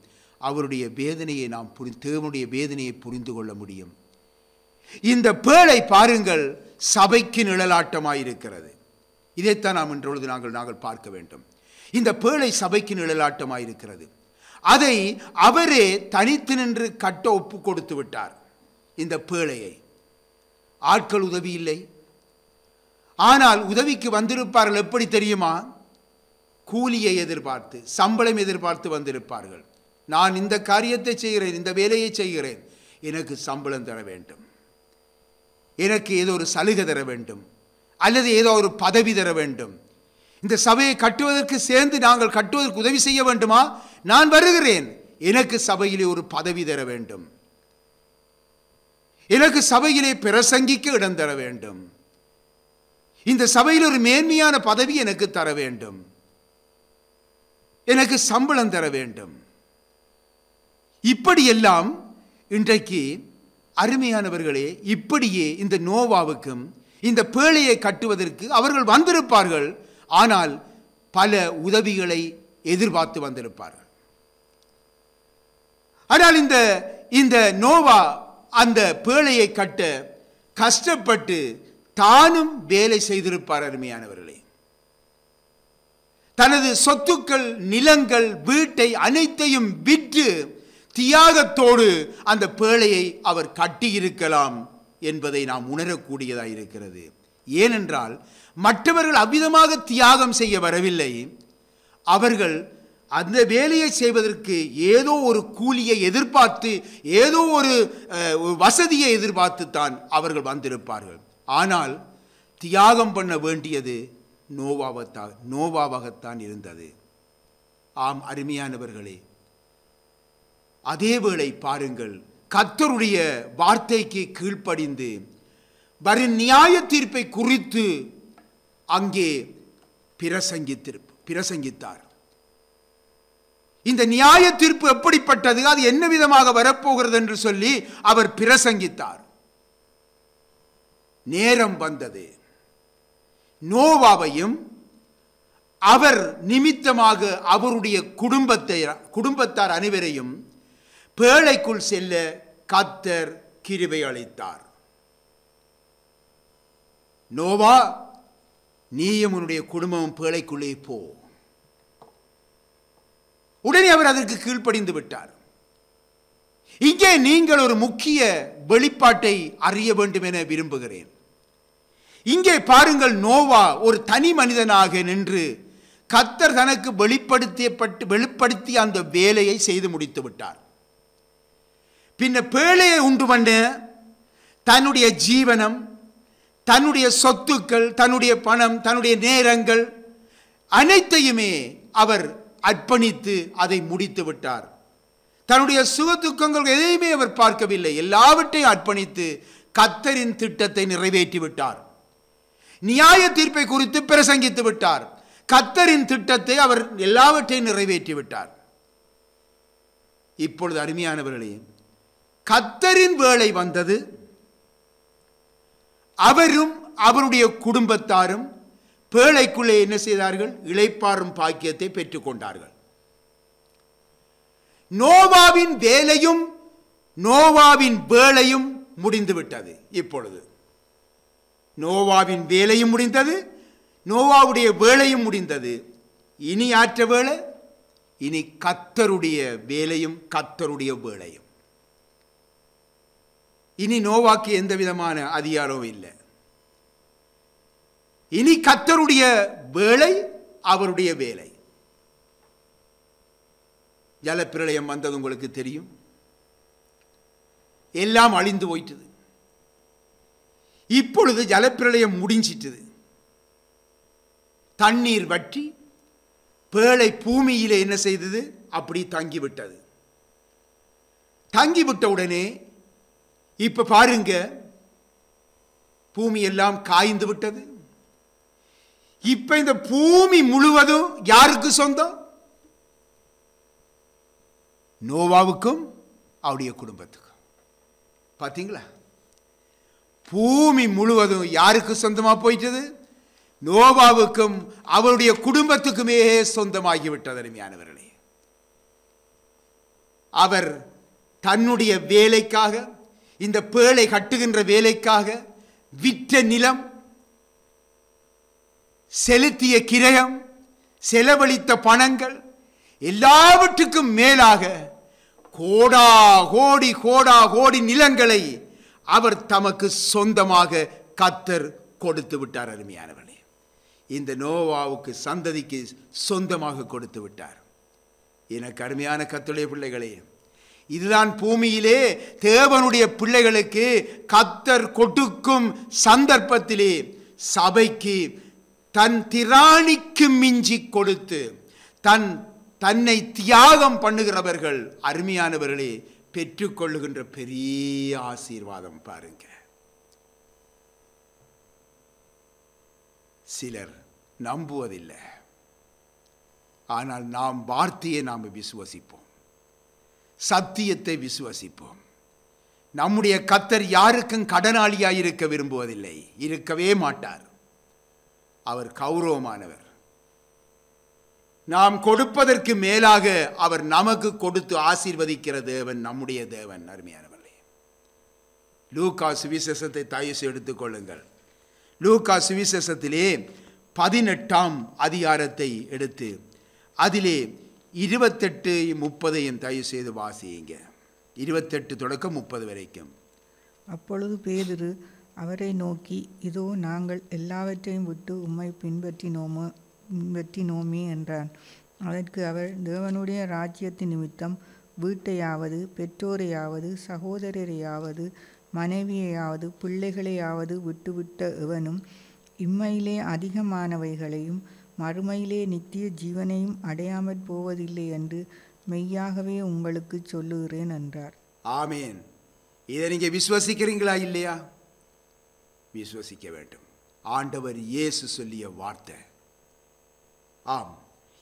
அவருடைய வேதனையை நாம் தேவனுடைய வேதனையை புரிந்து கொள்ள முடியும். இந்த பேழை பாருங்கள், சபைக்கு நிழலாட்டமாயிருக்கிறது. இதைத்தான் நாம் இன்றொழுது நாங்கள் பார்க்க வேண்டும். இந்த பேழை சபைக்கு நிழலாட்டமாயிருக்கிறது. அதை அவரே தனித்து நின்று கட்ட ஒப்பு கொடுத்து விட்டார். இந்த பேழையை ஆட்கள் உதவி இல்லை. ஆனால் உதவிக்கு வந்திருப்பார்கள். எப்படி தெரியுமா? கூலியை எதிர்பார்த்து, சம்பளம் எதிர்பார்த்து வந்திருப்பார்கள். நான் இந்த காரியத்தை செய்கிறேன், இந்த வேலையை செய்கிறேன், எனக்கு சம்பளம் தர வேண்டும், எனக்கு ஏதோ ஒரு சலுகை தர வேண்டும், அல்லது ஏதோ ஒரு பதவி தர வேண்டும். இந்த சபையை கட்டுவதற்கு சேர்ந்து நாங்கள் கட்டுவதற்கு உதவி செய்ய வேண்டுமா? நான் வருகிறேன், எனக்கு சபையிலே ஒரு பதவி தர வேண்டும், எனக்கு சபையிலே பிரசங்கிக்க இடம் தர வேண்டும், இந்த சபையில் ஒரு மேன்மையான பதவி எனக்கு தர வேண்டும், எனக்கு சம்பளம் தர வேண்டும். இப்படியெல்லாம் இன்றைக்கு அருமையானவர்களே, இப்படியே இந்த நோவாவுக்கும் இந்த பேழையை கட்டுவதற்கு அவர்கள் வந்திருப்பார்கள். ஆனால் பல உதவிகளை எதிர்பார்த்து வந்திருப்பார்கள். ஆனால் இந்த நோவா அந்த பேழையை கட்ட கஷ்டப்பட்டு தானும் வேலை செய்திருப்பார். அருமையானவர்களே, தனது சொத்துக்கள், நிலங்கள், வீட்டை அனைத்தையும் விற்று தியாகத்தோடு அந்த பேழையை அவர் கட்டியிருக்கலாம் என்பதை நாம் உணரக்கூடியதாக இருக்கிறது. ஏனென்றால் மற்றவர்கள் அவ்விதமாக தியாகம் செய்ய வரவில்லை. அவர்கள் அந்த வேலையை செய்வதற்கு ஏதோ ஒரு கூலியை எதிர்பார்த்து, ஏதோ ஒரு வசதியை எதிர்பார்த்து தான் அவர்கள் வந்திருப்பார்கள். ஆனால் தியாகம் பண்ண வேண்டியது நோவாவாகத்தான் இருந்தது. ஆம் அருமையானவர்களே, அதேவேளை பாருங்கள், கர்த்தருடைய வார்த்தைக்கு கீழ்ப்படிந்து வரும் நியாய தீர்ப்பை குறித்து அங்கே பிரசங்கித்தார். இந்த நியாய தீர்ப்பு எப்படிப்பட்டது, அது என்ன விதமாக வரப்போகிறது என்று சொல்லி அவர் பிரசங்கித்தார். நேரம் வந்தது. நோவாவையும் அவர் நிமித்தமாக அவருடைய குடும்பத்தார் அனைவரையும் பேழைக்குள் செல்ல கர்த்தர் கிருபை அளித்தார். நோவா, நீயும் உன்னுடைய குடும்பமும் பேழைக்குள்ளே போ. உடனே அவர் அதற்கு கீழ்ப்படிந்து விட்டார். இங்கே நீங்கள் ஒரு முக்கிய வெளிப்பாட்டை அறிய வேண்டும் என விரும்புகிறேன். இங்கே பாருங்கள், நோவா ஒரு தனி மனிதனாக நின்று கர்த்தர் தனக்கு வெளிப்படுத்திய அந்த வேலையை செய்து முடித்து விட்டார். பின்ன பேழையை உண்டு பண்ண தன்னுடைய ஜீவனம், தன்னுடைய சொத்துக்கள், தன்னுடைய பணம், தன்னுடைய நேரங்கள் அனைத்தையுமே அவர் அர்ப்பணித்து அதை முடித்து விட்டார். தன்னுடைய சுக துக்கங்கள் எதையுமே அவர் பார்க்கவில்லை. எல்லாவற்றையும் அர்ப்பணித்து கர்த்தரின் திட்டத்தை நிறைவேற்றி விட்டார். நியாய தீர்ப்பை குறித்து பிரசங்கித்து விட்டார். கர்த்தரின் திட்டத்தை அவர் எல்லாவற்றையும் நிறைவேற்றி விட்டார். இப்பொழுது அருமையானவர்களே, கர்த்தரின் வேளை வந்தது. அவரும் அவருடைய குடும்பத்தாரும் பேழைக்குள்ளே என்ன செய்தார்கள்? இளைப்பாறும் பாக்கியத்தை பெற்றுக்கொண்டார்கள். நோவாவின் வேலையும் நோவாவின் வேளையும் முடிந்துவிட்டது. இப்பொழுது நோவாவின் வேலையும் முடிந்தது, நோவாவுடைய வேலையும் முடிந்தது. இனி ஆற்ற வேளை, இனி கர்த்தருடைய வேலையும் கர்த்தருடைய வேலையும். இனி நோவாக்கு எந்த விதமான அதிகாரமும் இல்லை. இனி கர்த்தருடைய வேலை, அவருடைய வேலை. ஜலப்பிரளயம் வந்தது உங்களுக்கு தெரியும். எல்லாம் அழிந்து போயிட்டது. இப்பொழுது ஜலப்பிரளயம் முடிஞ்சிட்டது. தண்ணீர் வற்றி பேழை பூமியிலே என்ன செய்தது? அப்படி தங்கிவிட்டது. தங்கிவிட்ட உடனே இப்ப பாருங்க, பூமி எல்லாம் காய்ந்து விட்டது. இப்ப இந்த பூமி முழுவதும் யாருக்கு சொந்தம்? நோவாவுக்கும் அவருடைய குடும்பத்துக்கும். பார்த்தீங்களா? பூமி முழுவதும் யாருக்கு சொந்தமா போயிட்டது? நோவாவுக்கும் அவருடைய குடும்பத்துக்குமே சொந்தமாகிவிட்டது. அருமையானவர்களே, அவர் தன்னுடைய வேலைக்காக, இந்த பேழை கட்டுகின்ற வேலைக்காக விற்ற நிலம், செலுத்திய கிரயம், செலவழித்த பணங்கள் எல்லாவற்றுக்கும் மேலாக கோடா கோடி நிலங்களை அவர் தமக்கு சொந்தமாக கர்த்தர் கொடுத்து விட்டார். அருமையானவர்களே, இந்த நோவாவுக்கு சந்ததிக்கு சொந்தமாக கொடுத்து விட்டார். எனக்கு அருமையான கர்த்தருடைய பிள்ளைகளே, இதுதான் பூமியிலே தேவனுடைய பிள்ளைகளுக்கு கர்த்தர் கொடுக்கும் சந்தர்ப்பத்திலே சபைக்கு தன் திராணிக்கு மிஞ்சி கொடுத்து தன்னை தியாகம் பண்ணுகிறவர்கள் அருமையானவர்களே பெற்றுக்கொள்ளுகின்ற பெரிய ஆசீர்வாதம் பாருங்க. சிலர் நம்புவதில்லை. ஆனால் நாம் வார்த்தையை நாம் விசுவசிப்போம். சத்தியத்தை விசுவசிப்போம். நம்முடைய கர்த்தர் யாருக்கும் கடனாளியாய் இருக்க விரும்புவதில்லை, இருக்கவே மாட்டார். அவர் கௌரவமானவர். நாம் கொடுப்பதற்கு மேலாக அவர் நமக்கு கொடுத்து ஆசீர்வதிக்கிற தேவன் நம்முடைய தேவன். அருமையானவர்களே, லூக்கா சுவிசேஷத்தை தயவு எடுத்துக்கொள்ளுங்கள். லூக்கா சுவிசேஷத்திலே 18ஆம் அதிகாரத்தை எடுத்து அதிலே 28, 30 தயவு செய்து வாசியுங்க. 28 தொடக்கம் 30 வரைக்கும். அப்பொழுது பேதுரு அவரை நோக்கி, இதோ நாங்கள் எல்லாவற்றையும் விட்டு உம்மை பின்பற்றினோமே என்றான். அதற்கு அவர், தேவனுடைய ராஜ்யத்தின் நிமித்தம் வீட்டையாவது பெற்றோரையாவது சகோதரரையாவது மனைவியையாவது பிள்ளைகளையாவது விட்டுவிட்ட எவனும் இம்மையிலே அதிகமானவைகளையும் மறுமையிலே நித்திய ஜீவனையும் அடையாமற் போவதில்லை என்று மெய்யாகவே உங்களுக்கு சொல்லுகிறேன் என்றார். ஆமேன். இதை நீங்க விசுவசிக்கிறீங்களா இல்லையா? விசுவசிக்க வேண்டும். ஆண்டவர் இயேசு சொல்லிய வார்த்தை. ஆம்,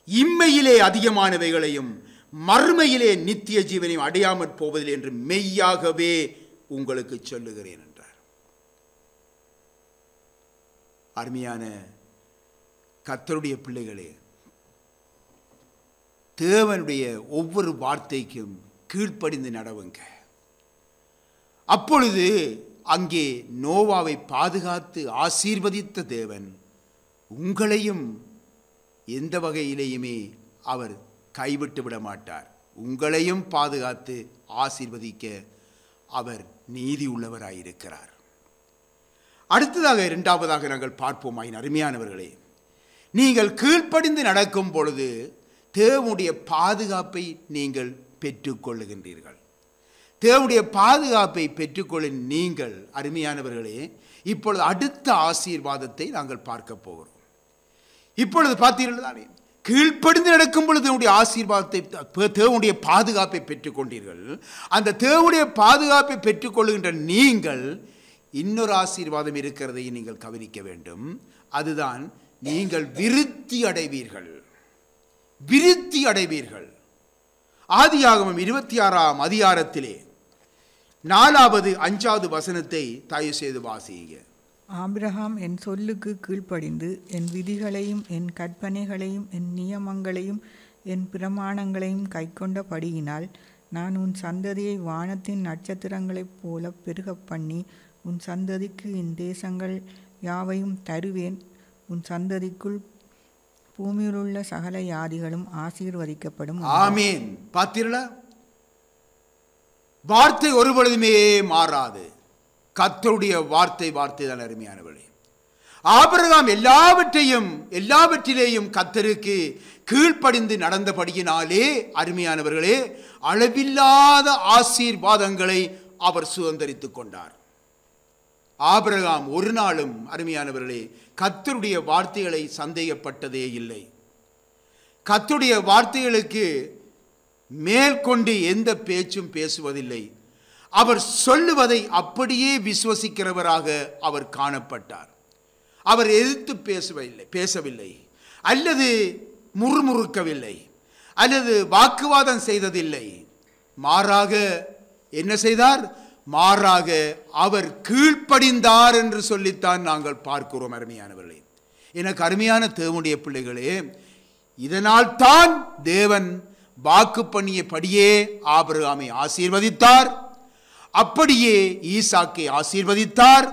இம்மையிலே அதிகமானவைகளையும் மறுமையிலே நித்திய ஜீவனையும் அடையாமற் போவதில்லை என்று மெய்யாகவே உங்களுக்கு சொல்லுகிறேன் என்றார். அருமையான கர்த்தருடைய பிள்ளைகளே, தேவனுடைய ஒவ்வொரு வார்த்தைக்கும் கீழ்ப்படிந்து நடவுங்க. அப்பொழுது அங்கே நோவாவை பாதுகாத்து ஆசீர்வதித்த தேவன் உங்களையும் எந்த வகையிலேயுமே அவர் கைவிட்டு விட மாட்டார். உங்களையும் பாதுகாத்து ஆசீர்வதிக்க அவர் நீதி உள்ளவராயிருக்கிறார். அடுத்ததாக இரண்டாவதாக நாங்கள் பார்ப்போம். அருமையானவர்களே, நீங்கள் கீழ்ப்படிந்து நடக்கும் பொழுது தேவனுடைய பாதுகாப்பை நீங்கள் பெற்றுக்கொள்ளுகின்றீர்கள். தேவனுடைய பாதுகாப்பை பெற்றுக்கொள்ளும் நீங்கள் அருமையானவர்களே, இப்பொழுது அடுத்த ஆசீர்வாதத்தை நாங்கள் பார்க்க போகிறோம். இப்பொழுது பார்த்தீர்கள் தானே, கீழ்ப்படிந்து நடக்கும் பொழுது தேவனுடைய ஆசீர்வாதத்தை, தேவனுடைய பாதுகாப்பை பெற்றுக்கொண்டீர்கள். அந்த தேவனுடைய பாதுகாப்பை பெற்றுக்கொள்ளுகின்ற நீங்கள் இன்னொரு ஆசீர்வாதம் இருக்கிறதை நீங்கள் கவனிக்க வேண்டும். அதுதான், நீங்கள் விருத்தி அடைவீர்கள். விருத்தி அடைவீர்கள். ஆதியாகமம் 26ஆம் அதிகாரத்திலே 4வது 5வது வசனத்தை தயவு செய்து வாசியுங்க. ஆபிரகாம் என் சொல்லுக்கு கீழ்ப்படிந்து என் விதிகளையும் என் கற்பனைகளையும் என் நியமங்களையும் என் பிரமாணங்களையும் கைக்கொண்டபடியினால் நான் உன் சந்ததியை வானத்தின் நட்சத்திரங்களைப் போல பெருகப் பண்ணி உன் சந்ததிக்கு என் தேசங்கள் யாவையும் தருவேன். உன் சந்ததிக்குள் பூமியிலுள்ள சகல யாதிகளும் ஆசீர்வதிக்கப்படும். ஆமீன். பார்த்தீர்களா? வார்த்தை ஒரு பொழுதுமே மாறாது. கர்த்தருடைய வார்த்தை தான் அருமையானவர்களே. ஆபிரகாம் எல்லாவற்றிலேயும் கர்த்தருக்கு கீழ்ப்படிந்து நடந்தபடியினாலே அருமையானவர்களே, அளவில்லாத ஆசீர்வாதங்களை அவர் சுதந்தரித்துக் கொண்டார். ஆபிரகாம் ஒரு நாளும் அருமையானவர்களே கர்த்தருடைய வார்த்தைகளை சந்தேகப்பட்டதே இல்லை. கர்த்தருடைய வார்த்தைகளுக்கு மேற்கொண்டு எந்த பேச்சும் பேசுவதில்லை. அவர் சொல்லுவதை அப்படியே விசுவசிக்கிறவராக அவர் காணப்பட்டார். அவர் எதிர்த்து பேசவில்லை, அல்லது முறுமுறுக்கவில்லை, அல்லது வாக்குவாதம் செய்ததில்லை. மாறாக என்ன செய்தார்? மாறாக அவர் கீழ்ப்படிந்தார் என்று சொல்லித்தான் நாங்கள் பார்க்கிறோம். அருமையானவர்களே, எனக்கு அருமையான தேவனுடைய பிள்ளைகளே, இதனால் தான் தேவன் வாக்கு பண்ணியபடியே ஆபிரகாமை ஆசீர்வதித்தார். அப்படியே ஈசாக்கை ஆசீர்வதித்தார்.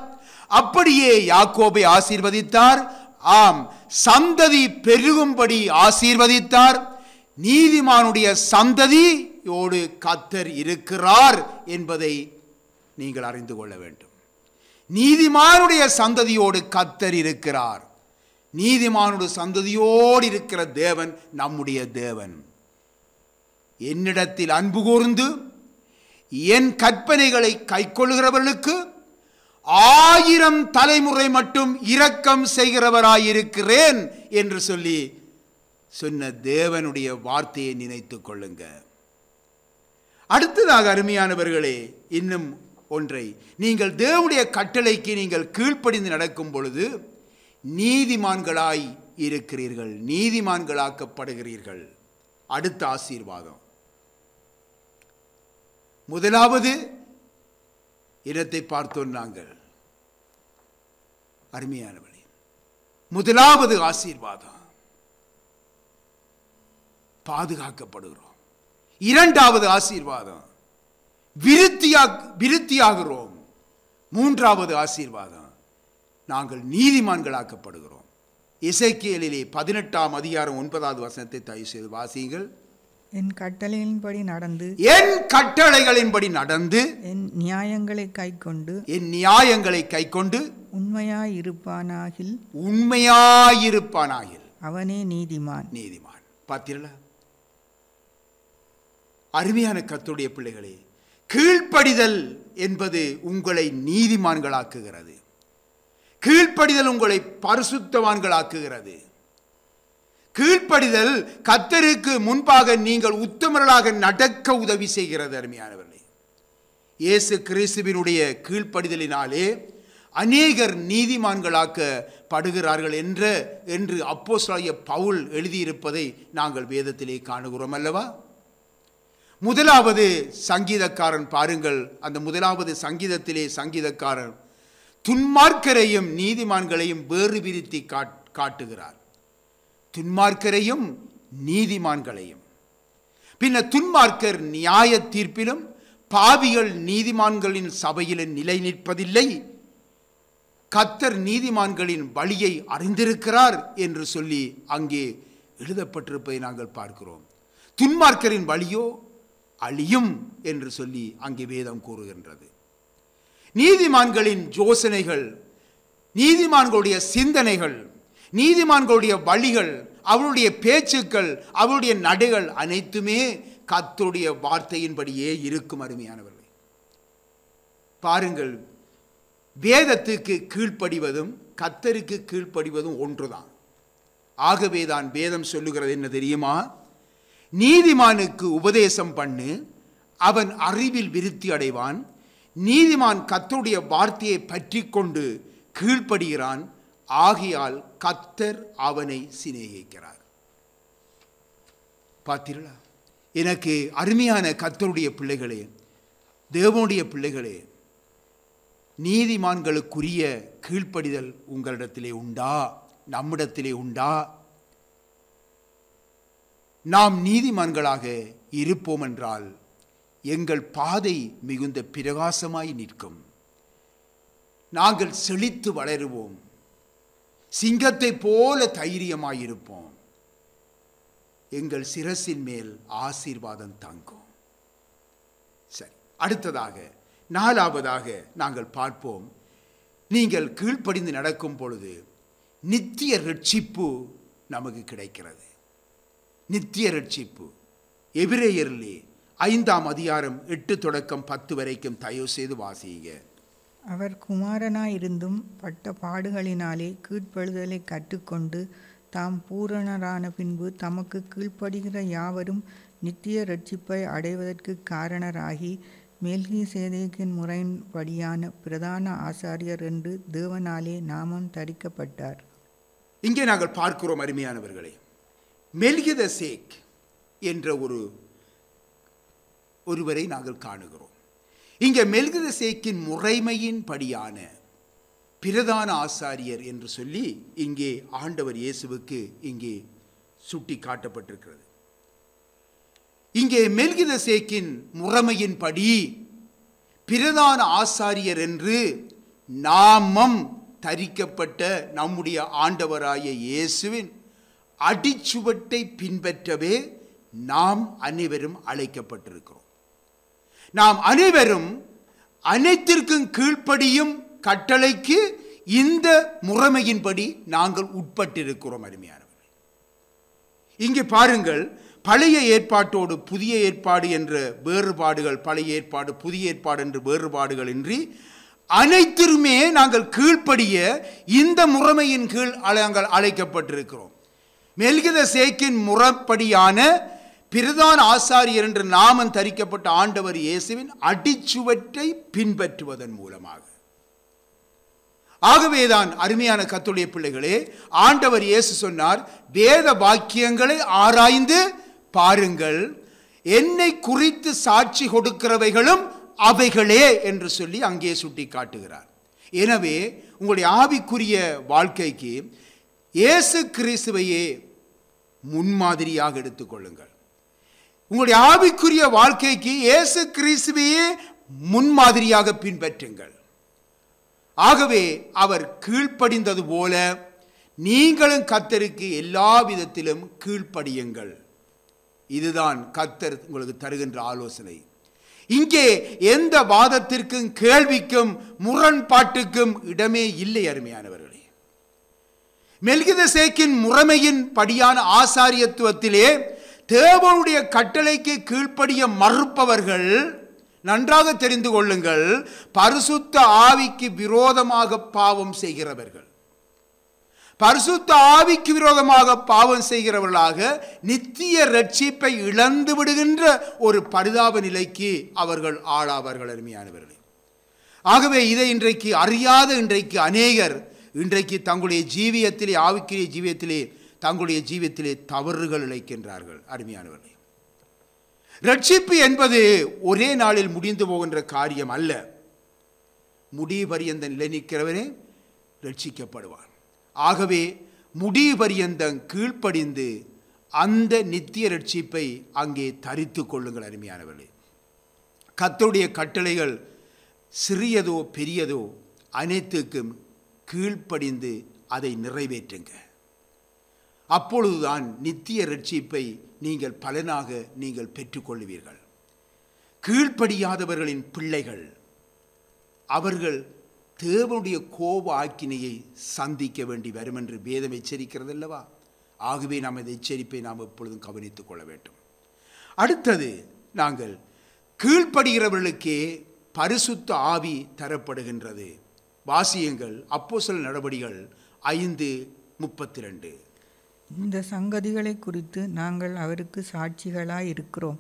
அப்படியே யாக்கோபை ஆசீர்வதித்தார். ஆம், சந்ததி பெருகும்படி ஆசீர்வதித்தார். நீதிமானுடைய சந்ததியோடு கர்த்தர் இருக்கிறார் என்பதை நீங்கள் அறிந்து கொள்ள வேண்டும். நீதிமானுடைய சந்ததியோடு கர்த்தர் இருக்கிறார். நீதிமானுடைய சந்ததியோடு இருக்கிற தேவன் நம்முடைய தேவன். என்னிடத்தில் அன்பு கூர்ந்து என் கற்பனைகளை கைக்கொள்கிறவர்களுக்கு 1000 தலைமுறை மட்டும் இரக்கம் செய்கிறவராயிருக்கிறேன் என்று சொல்லி சொன்ன தேவனுடைய வார்த்தையை நினைத்துக் கொள்ளுங்க. அடுத்ததாக அருமையானவர்களே, இன்னும் ஒன்றை, நீங்கள் தேவனுடைய கட்டளைக்கு நீங்கள் கீழ்ப்படிந்து நடக்கும் பொழுது நீதிமான்களாய் இருக்கிறீர்கள், நீதிமான்களாக்கப்படுகிறீர்கள். அடுத்த ஆசீர்வாதம், முதலாவது இடத்தை பார்த்தோம் நாங்கள். அருமையானவர்களே, முதலாவது ஆசீர்வாதம், பாதுகாக்கப்படுகிறோம். இரண்டாவது ஆசீர்வாதம், விருத்தியாகிறோம். மூன்றாவது ஆசீர்வாதம், நாங்கள் நீதிமான்களாக்கப்படுகிறோம். எசேக்கியேலிலே 18ஆம் அதிகாரம் 9வது வசனத்தை தயவு செய்து வாசியுங்கள். என் கட்டளைகளின்படி நடந்து என் நியாயங்களை கைக்கொண்டு உண்மையாயிருப்பானாகில் அவனே நீதிமான். பார்த்தீர்களா? அருமையான கர்த்தருடைய பிள்ளைகளே, கீழ்ப்படிதல் என்பது உங்களை நீதிமான்களாக்குகிறது. கீழ்ப்படிதல் உங்களை பரிசுத்தவான்களாக்குகிறது. கீழ்ப்படிதல் கர்த்தருக்கு முன்பாக நீங்கள் உத்தமர்களாக நடக்க உதவி செய்கிறது. அருமையானவர்களே, இயேசு கிறிஸ்துவினுடைய கீழ்ப்படிதலினாலே அநேகர் நீதிமான்களாக்கப்படுகிறார்கள் என்று அப்போஸ்தலனாகிய பவுல் எழுதியிருப்பதை நாங்கள் வேதத்திலே காணுகிறோம் அல்லவா? முதலாவது சங்கீதக்காரன் பாருங்கள். அந்த முதலாவது சங்கீதத்திலே சங்கீதக்காரன் துன்மார்க்கரையும் நீதிமான்களையும் வேறு பிரித்து காட்டுகிறார். துன்மார்க்கரையும் நீதிமான்களையும். பின்ன துன்மார்க்கர் நியாய தீர்ப்பிலும் பாவிகள் நீதிமான்களின் சபையிலும் நிலை நிற்பதில்லை. கர்த்தர் நீதிமான்களின் வழியை அறிந்திருக்கிறார் என்று சொல்லி அங்கே எழுதப்பட்டிருப்பதை நாங்கள் பார்க்கிறோம். துன்மார்க்கரின் வழியோ அழியும் என்று சொல்லி அங்கே வேதம் கூறுகின்றது. நீதிமான்களின் யோசனைகள், நீதிமான்களுடைய சிந்தனைகள், நீதிமான்களுடைய வழிகள், அவருடைய பேச்சுக்கள், அவருடைய நடைகள் அனைத்துமே கர்த்தருடைய வார்த்தையின்படியே இருக்கும். அருமையானவர்களே, பாருங்கள், வேதத்துக்கு கீழ்ப்படிவதும் கர்த்தருக்கு கீழ்ப்படிவதும் ஒன்றுதான். ஆகவேதான் வேதம் சொல்லுகிறது என்ன தெரியுமா? நீதிமானுக்கு உபதேசம் பண்ணு, அவன் அறிவில் விருத்தி அடைவான். நீதிமான் கர்த்தருடைய வார்த்தையை பற்றி கொண்டு கீழ்ப்படுகிறான், ஆகையால் கர்த்தர் அவனை சிநேகிக்கிறார். பார்த்தீர்களா? எனக்கு அருமையான கர்த்தருடைய பிள்ளைகளே, தேவனுடைய பிள்ளைகளே, நீதிமான்களுக்குரிய கீழ்ப்படிதல் உங்களிடத்திலே உண்டா? நம்மிடத்திலே உண்டா? நாம் நீதிமான்களாக இருப்போம் என்றால் எங்கள் பாதை மிகுந்த பிரகாசமாய் நிற்கும். நாங்கள் செழித்து வளருவோம். சிங்கத்தை போல தைரியமாயிருப்போம். எங்கள் சிரசின் மேல் ஆசீர்வாதம் தங்கும். சரி, அடுத்ததாக நாலாவதாக நாங்கள் பார்ப்போம். நீங்கள் கீழ்ப்படிந்து நடக்கும் பொழுது நித்திய ரட்சிப்பு நமக்கு கிடைக்கிறது. நித்திய ரட்சிப்பு. எபிரேயரிலே 5ஆம் அதிகாரம் 8 தொடக்கம் 10 வரைக்கும் தயவு செய்து வாசியுங்க. அவர் குமாரனாயிருந்தும் பட்ட பாடுகளினாலே கீழ்ப்படுதலை கற்றுக்கொண்டு தாம் பூரணரான பின்பு தமக்கு கீழ்ப்படுகிற யாவரும் நித்திய ரட்சிப்பை அடைவதற்கு காரணராகி மெல்கிசேதேக்கின் முறையின்படியான பிரதான ஆசாரியர் என்று தேவனாலே நாமம் தரிக்கப்பட்டார். இங்கே நாங்கள் பார்க்கிறோம் அருமையானவர்களே, மெல்கிசேதேக் என்ற ஒருவரை நாங்கள் காணுகிறோம். இங்கே மெல்கிசேதேக்கின் முறைமையின் படியான பிரதான ஆசாரியர் என்று சொல்லி இங்கே ஆண்டவர் இயேசுவுக்கு இங்கே சுட்டி காட்டப்பட்டிருக்கிறது. இங்கே மெல்கிசேதேக்கின் முறைமையின்படி பிரதான ஆசாரியர் என்று நாமம் தரிக்கப்பட்ட நம்முடைய ஆண்டவராய இயேசுவின் அடிச்சுவட்டை பின்பற்றவே நாம் அனைவரும் அழைக்கப்பட்டிருக்கிறோம். நாம் அனைவரும் அனைத்திற்கும் கீழ்ப்படியும் கட்டளைக்கு இந்த முறைமையின்படி நாங்கள் உட்பட்டிருக்கிறோம். அருமையானவர்களே, இங்கே பாருங்கள், பழைய ஏற்பாட்டோடு புதிய ஏற்பாடு என்ற வேறுபாடுகள், பழைய ஏற்பாடு புதிய ஏற்பாடு என்ற வேறுபாடுகள் இன்றி அனைத்திலுமே நாங்கள் கீழ்ப்படிய இந்த முறைமையின் கீழ் நாங்கள் அழைக்கப்பட்டிருக்கிறோம். மெல்கிசேதேக்கின் முறைப்படியான பிரதான ஆசாரியர் என்று நாமம் தரிக்கப்பட்ட ஆண்டவர் இயேசுவின் அடிச்சுவற்றை பின்பற்றுவதன் மூலமாக. ஆகவேதான் அருமையான கர்த்தருடைய பிள்ளைகளே, ஆண்டவர் இயேசு சொன்னார், வேத வாக்கியங்களை ஆராய்ந்து பாருங்கள், என்னை குறித்து சாட்சி கொடுக்கிறவைகளும் அவைகளே என்று சொல்லி அங்கே சுட்டி காட்டுகிறார். எனவே உங்களுடைய ஆவிக்குரிய வாழ்க்கைக்கு இயேசு கிறிஸ்துவையே முன்மாதிரியாக எடுத்துக்கொள்ளுங்கள். உங்களுடைய ஆவிக்குரிய வாழ்க்கைக்கு இயேசு கிறிஸ்துவையே முன்மாதிரியாக பின்பற்றுங்கள். ஆகவே அவர் கீழ்ப்படிந்தது போல நீங்களும் கர்த்தருக்கு எல்லா விதத்திலும் கீழ்ப்படியுங்கள். இதுதான் கர்த்தர் உங்களுக்கு தருகின்ற ஆலோசனை. இங்கே எந்த வாதத்திற்கும் கேள்விக்கும் முரண்பாட்டுக்கும் இடமே இல்லை. அருமையானவர்களே, மெல்கிதசேக்கின் முறைமையின் படியான ஆசாரியத்துவத்திலே தேவனுடைய கட்டளைக்கு கீழ்ப்படிய மறுப்பவர்கள், நன்றாக தெரிந்து கொள்ளுங்கள், பரிசுத்த ஆவிக்கு விரோதமாக பாவம் செய்கிறவர்கள். பரிசுத்த ஆவிக்கு விரோதமாக பாவம் செய்கிறவர்களாக நித்திய ரட்சிப்பை இழந்து விடுகின்ற ஒரு பரிதாப நிலைக்கு அவர்கள் ஆளாவார்கள். அருமையானவர்களே, ஆகவே இதை இன்றைக்கு அறியாத இன்றைக்கு அநேகர் இன்றைக்கு தங்களுடைய ஜீவியத்திலே, ஆவிக்குரிய ஜீவியத்திலே, தங்களுடைய ஜீவியத்திலே தவறுகள் இழைக்கின்றார்கள். அருமையானவர்களே, ரட்சிப்பு என்பது ஒரே நாளில் முடிந்து போகின்ற காரியம் அல்ல. முடிவு பரியந்த நிலை நிற்கிறவனே ரட்சிக்கப்படுவான். ஆகவே முடிவு பரியந்தம் கீழ்ப்படிந்து அந்த நித்திய ரட்சிப்பை அங்கே தரித்து கொள்ளுங்கள். அருமையானவர்களே, கர்த்தருடைய கட்டளைகள் சிறியதோ பெரியதோ அனைத்துக்கும் கீழ்ப்படிந்து அதை நிறைவேற்றுங்க. அப்பொழுதுதான் நித்திய ரட்சிப்பை நீங்கள் பலனாக நீங்கள் பெற்றுக்கொள்வீர்கள். கீழ்ப்படியாதவர்களின் பிள்ளைகள் அவர்கள் தேவனுடைய கோப ஆக்கினையை சந்திக்க வேண்டி வரும் என்று வேதம் எச்சரிக்கிறது அல்லவா? ஆகவே நாம் இந்த எச்சரிப்பை நாம் எப்பொழுதும் கவனித்துக் கொள்ள வேண்டும். அடுத்தது, நாங்கள் கீழ்ப்படுகிறவர்களுக்கே பரிசுத்த ஆவி தரப்படுகின்றது. வாசியங்கள் அப்போஸ்தலர் நடபடிகள் 5:32. இந்த சங்கதிகளை குறித்து நாங்கள் அவருக்கு சாட்சிகளாய் இருக்கிறோம்.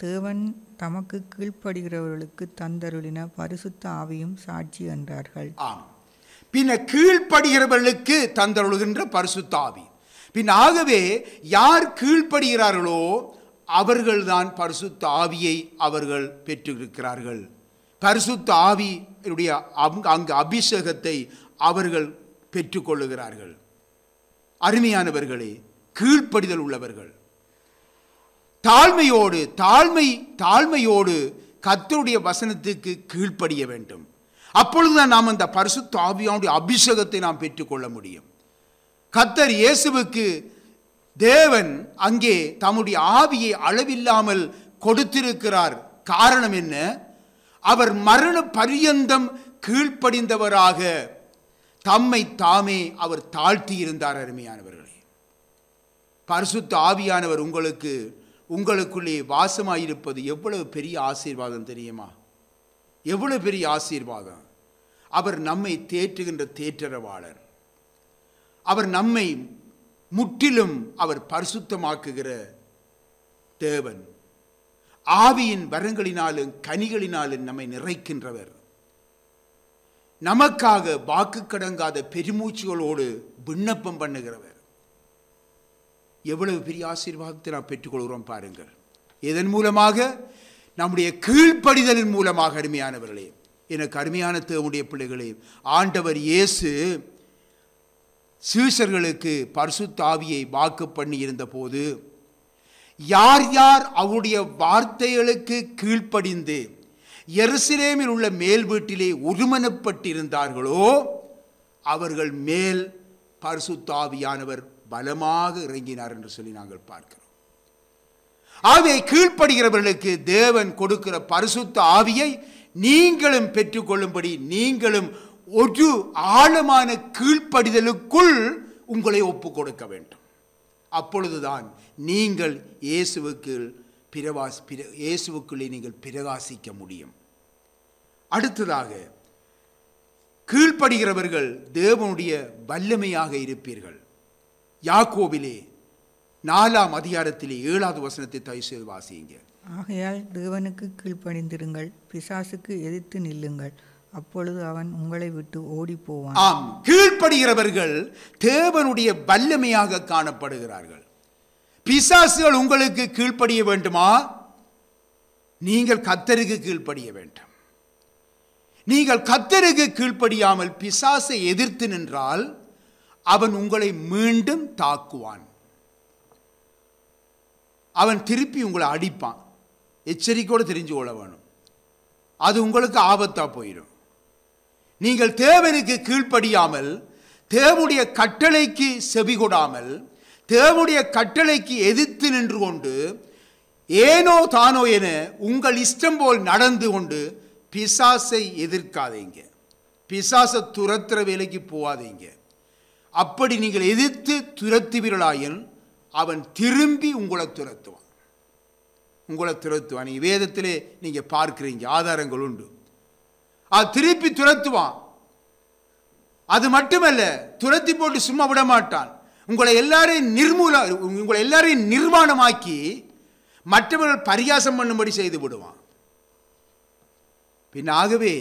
தேவன் தமக்கு கீழ்ப்படுகிறவர்களுக்கு தந்தருளின பரிசுத்த ஆவியும் சாட்சி என்றார்கள். ஆம், பின்ன கீழ்ப்படுகிறவர்களுக்கு தந்தருளுகின்ற பரிசுத்த ஆவி. பின் ஆகவே யார் கீழ்ப்படுகிறார்களோ அவர்கள்தான் பரிசுத்த ஆவியை அவர்கள் பெற்றிருக்கிறார்கள். பரிசுத்த ஆவியுடைய அங்கு அபிஷேகத்தை அவர்கள் பெற்றுக்கொள்ளுகிறார்கள். அருமையானவர்களே, கீழ்ப்படிதல் உள்ளவர்கள் தாழ்மையோடு கர்த்தருடைய வசனத்துக்கு கீழ்ப்படிய வேண்டும். அப்பொழுதுதான் நாம் அந்த பரிசுத்த ஆவியானுடைய அபிஷேகத்தை நாம் பெற்றுக்கொள்ள முடியும். கர்த்தர் இயேசுவுக்கு தேவன் அங்கே தம்முடைய ஆவியை அளவில்லாமல் கொடுத்திருக்கிறார். காரணம் என்ன? அவர் மரண பரியந்தம் கீழ்ப்படிந்தவராக தம்மை தாமே அவர் தாழ்த்தி இருந்தார். அருமையானவர்களே, பரிசுத்த ஆவியானவர் உங்களுக்குள்ளே வாசமாயிருப்பது எவ்வளவு பெரிய ஆசீர்வாதம் தெரியுமா? எவ்வளவு பெரிய ஆசீர்வாதம்! அவர் நம்மை தேற்றுகின்ற தேற்றரவாளர். அவர் நம்மை முற்றிலும் அவர் பரிசுத்தமாக்குகிற தேவன். ஆவியின் வரங்களினாலும் கனிகளினாலும் நம்மை நிறைக்கின்றவர். நமக்காக வாக்கு கடங்காத பெருமூச்சுகளோடு விண்ணப்பம் பண்ணுகிறவர். எவ்வளவு பெரிய ஆசீர்வாதத்தை நாம் பெற்றுக்கொள்கிறோம் பாருங்கள். இதன் மூலமாக, நம்முடைய கீழ்ப்படிதலின் மூலமாக. அருமையானவர்களே, எனக்கு அருமையான தேவனுடைய பிள்ளைகளே, ஆண்டவர் இயேசு சீஷர்களுக்கு பரிசுத்த ஆவியை வாக்கு பண்ணி இருந்த போது, யார் யார் அவருடைய வார்த்தைகளுக்கு கீழ்ப்படிந்து எருசலேமில் உள்ள மேல் வீட்டிலே ஒருமனப்பட்டிருந்தார்களோ அவர்கள் மேல் பரிசுத்த ஆவியானவர் பலமாக இறங்கினார் என்று சொல்லி நாங்கள் பார்க்கிறோம். ஆகவே கீழ்ப்படுகிறவர்களுக்கு தேவன் கொடுக்கிற பரிசுத்த ஆவியை நீங்களும் பெற்றுக்கொள்ளும்படி நீங்களும் ஒரு ஆழமான கீழ்ப்படிதலுக்குள் உங்களை ஒப்பு கொடுக்க வேண்டும். அப்பொழுதுதான் நீங்கள் இயேசுவுக்குள்ளே நீங்கள் பிரகாசிக்க முடியும். அடுத்ததாக, கீழ்ப்படுகிறவர்கள் தேவனுடைய வல்லமையாக இருப்பீர்கள். யாக்கோபிலே 4ஆம் அதிகாரத்திலே 7வது வசனத்தை தயவு செய்து வாசியுங்க. ஆகையால் தேவனுக்கு கீழ்ப்படிந்திருங்கள், பிசாசுக்கு எதிர்த்து நில்லுங்கள், அப்பொழுது அவன் உங்களை விட்டு ஓடி போவான். ஆம், கீழ்ப்படுகிறவர்கள் தேவனுடைய வல்லமையாக காணப்படுகிறார்கள். பிசாசுகள் உங்களுக்கு கீழ்ப்படிய வேண்டுமா? நீங்கள் கர்த்தருக்கு கீழ்ப்படிய வேண்டும். நீங்கள் கர்த்தருக்கு கீழ்ப்படியாமல் பிசாசை எதிர்த்து நின்றால் அவன் உங்களை மீண்டும் தாக்குவான். அவன் திருப்பி உங்களை அடிப்பான். எச்சரிக்கையோடு தெரிஞ்சு கொள்ள வேணும். அது உங்களுக்கு ஆபத்தா போயிடும். நீங்கள் தேவனுக்கு கீழ்ப்படியாமல், தேவனுடைய கட்டளைக்கு செவிகொடாமல், தேவனுடைய கட்டளைக்கு எதிர்த்து நின்று கொண்டு ஏனோ தானோ என உங்கள் இஷ்டம் போல் நடந்து கொண்டு பிசாசை எதிர்க்காதீங்க. பிசாசை துரத்துற வேலைக்கு போகாதீங்க. அப்படி நீங்கள் எதிர்த்து துரத்துவீர்களாயின் அவன் திரும்பி உங்களை துரத்துவான். நீங்க வேதத்திலே நீங்க பார்க்கிறீங்க, ஆதாரங்கள் உண்டு. அது திருப்பி துரத்துவான். அது மட்டுமல்ல, துரத்தி போட்டு சும்மா விட மாட்டான். உங்களை எல்லாரையும் நிர்வாணமாக்கி மற்றவர்கள் பரியாசம் பண்ணும்படி செய்து விடுவான். பின்னாகவே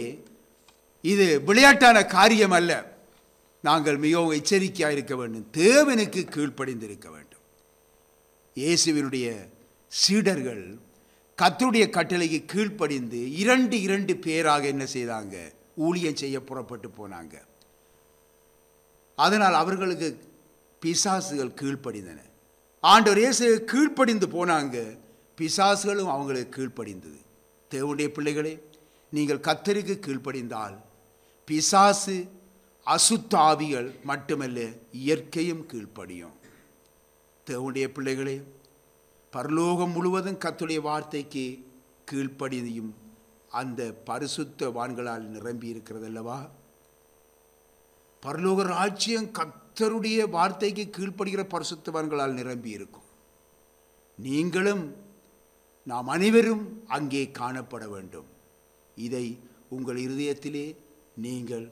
இது விளையாட்டான காரியம் அல்ல. நாங்கள் மிகவும் எச்சரிக்கையாக இருக்க வேண்டும். தேவனுக்கு கீழ்ப்படிந்திருக்க வேண்டும். இயேசுவினுடைய சீடர்கள் கர்த்தருடைய கட்டளைக்கு கீழ்ப்படிந்து இரண்டு பேராக என்ன செய்தாங்க? ஊழியம் செய்ய புறப்பட்டு போனாங்க. அதனால் அவர்களுக்கு பிசாசுகள் கீழ்ப்படிந்தன. ஆண்டவர் இயேசு கீழ்ப்படிந்து போனாங்க, பிசாசுகளும் அவங்களுக்கு கீழ்ப்படிந்தது. தேவனுடைய பிள்ளைகளே, நீங்கள் கர்த்தருக்கு கீழ்ப்படிந்தால் பிசாசு, அசுத்த ஆவிகள் மட்டுமல்ல, இயற்கையும் கீழ்ப்படியும். தேவனுடைய பிள்ளைகளே, பரலோகம் முழுவதும் கர்த்தருடைய வார்த்தைக்கு கீழ்ப்படியும் அந்த பரிசுத்தவான்களால் நிரம்பி இருக்கிறது அல்லவா? பரலோக ராஜ்யம் கர்த்தருடைய வார்த்தைக்கு கீழ்ப்படுகிற பரிசுத்தவான்களால் நிரம்பி இருக்கும். நீங்களும் நாம் அனைவரும் அங்கே காணப்பட வேண்டும். இதை உங்கள் இருதயத்திலே நீங்கள்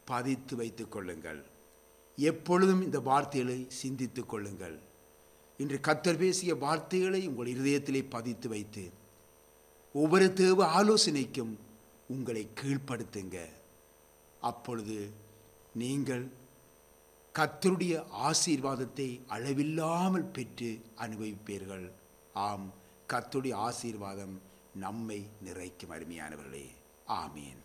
பதித்து வைத்துக் கொள்ளுங்கள். எப்பொழுதும் இந்த வார்த்தைகளை சிந்தித்துக் கொள்ளுங்கள். இன்று கர்த்தர் பேசிய வார்த்தைகளை உங்கள் இருதயத்திலே பதித்து வைத்து ஒவ்வொரு தேவ ஆலோசனைக்கும் உங்களை கீழ்ப்படுத்துங்க. அப்பொழுது நீங்கள் கர்த்தருடைய ஆசீர்வாதத்தை அளவில்லாமல் பெற்று அனுபவிப்பீர்கள். ஆம், கர்த்தருடைய ஆசீர்வாதம் நம்மை நிறைக்கும். அருமையானவர்களே, ஆமீன்.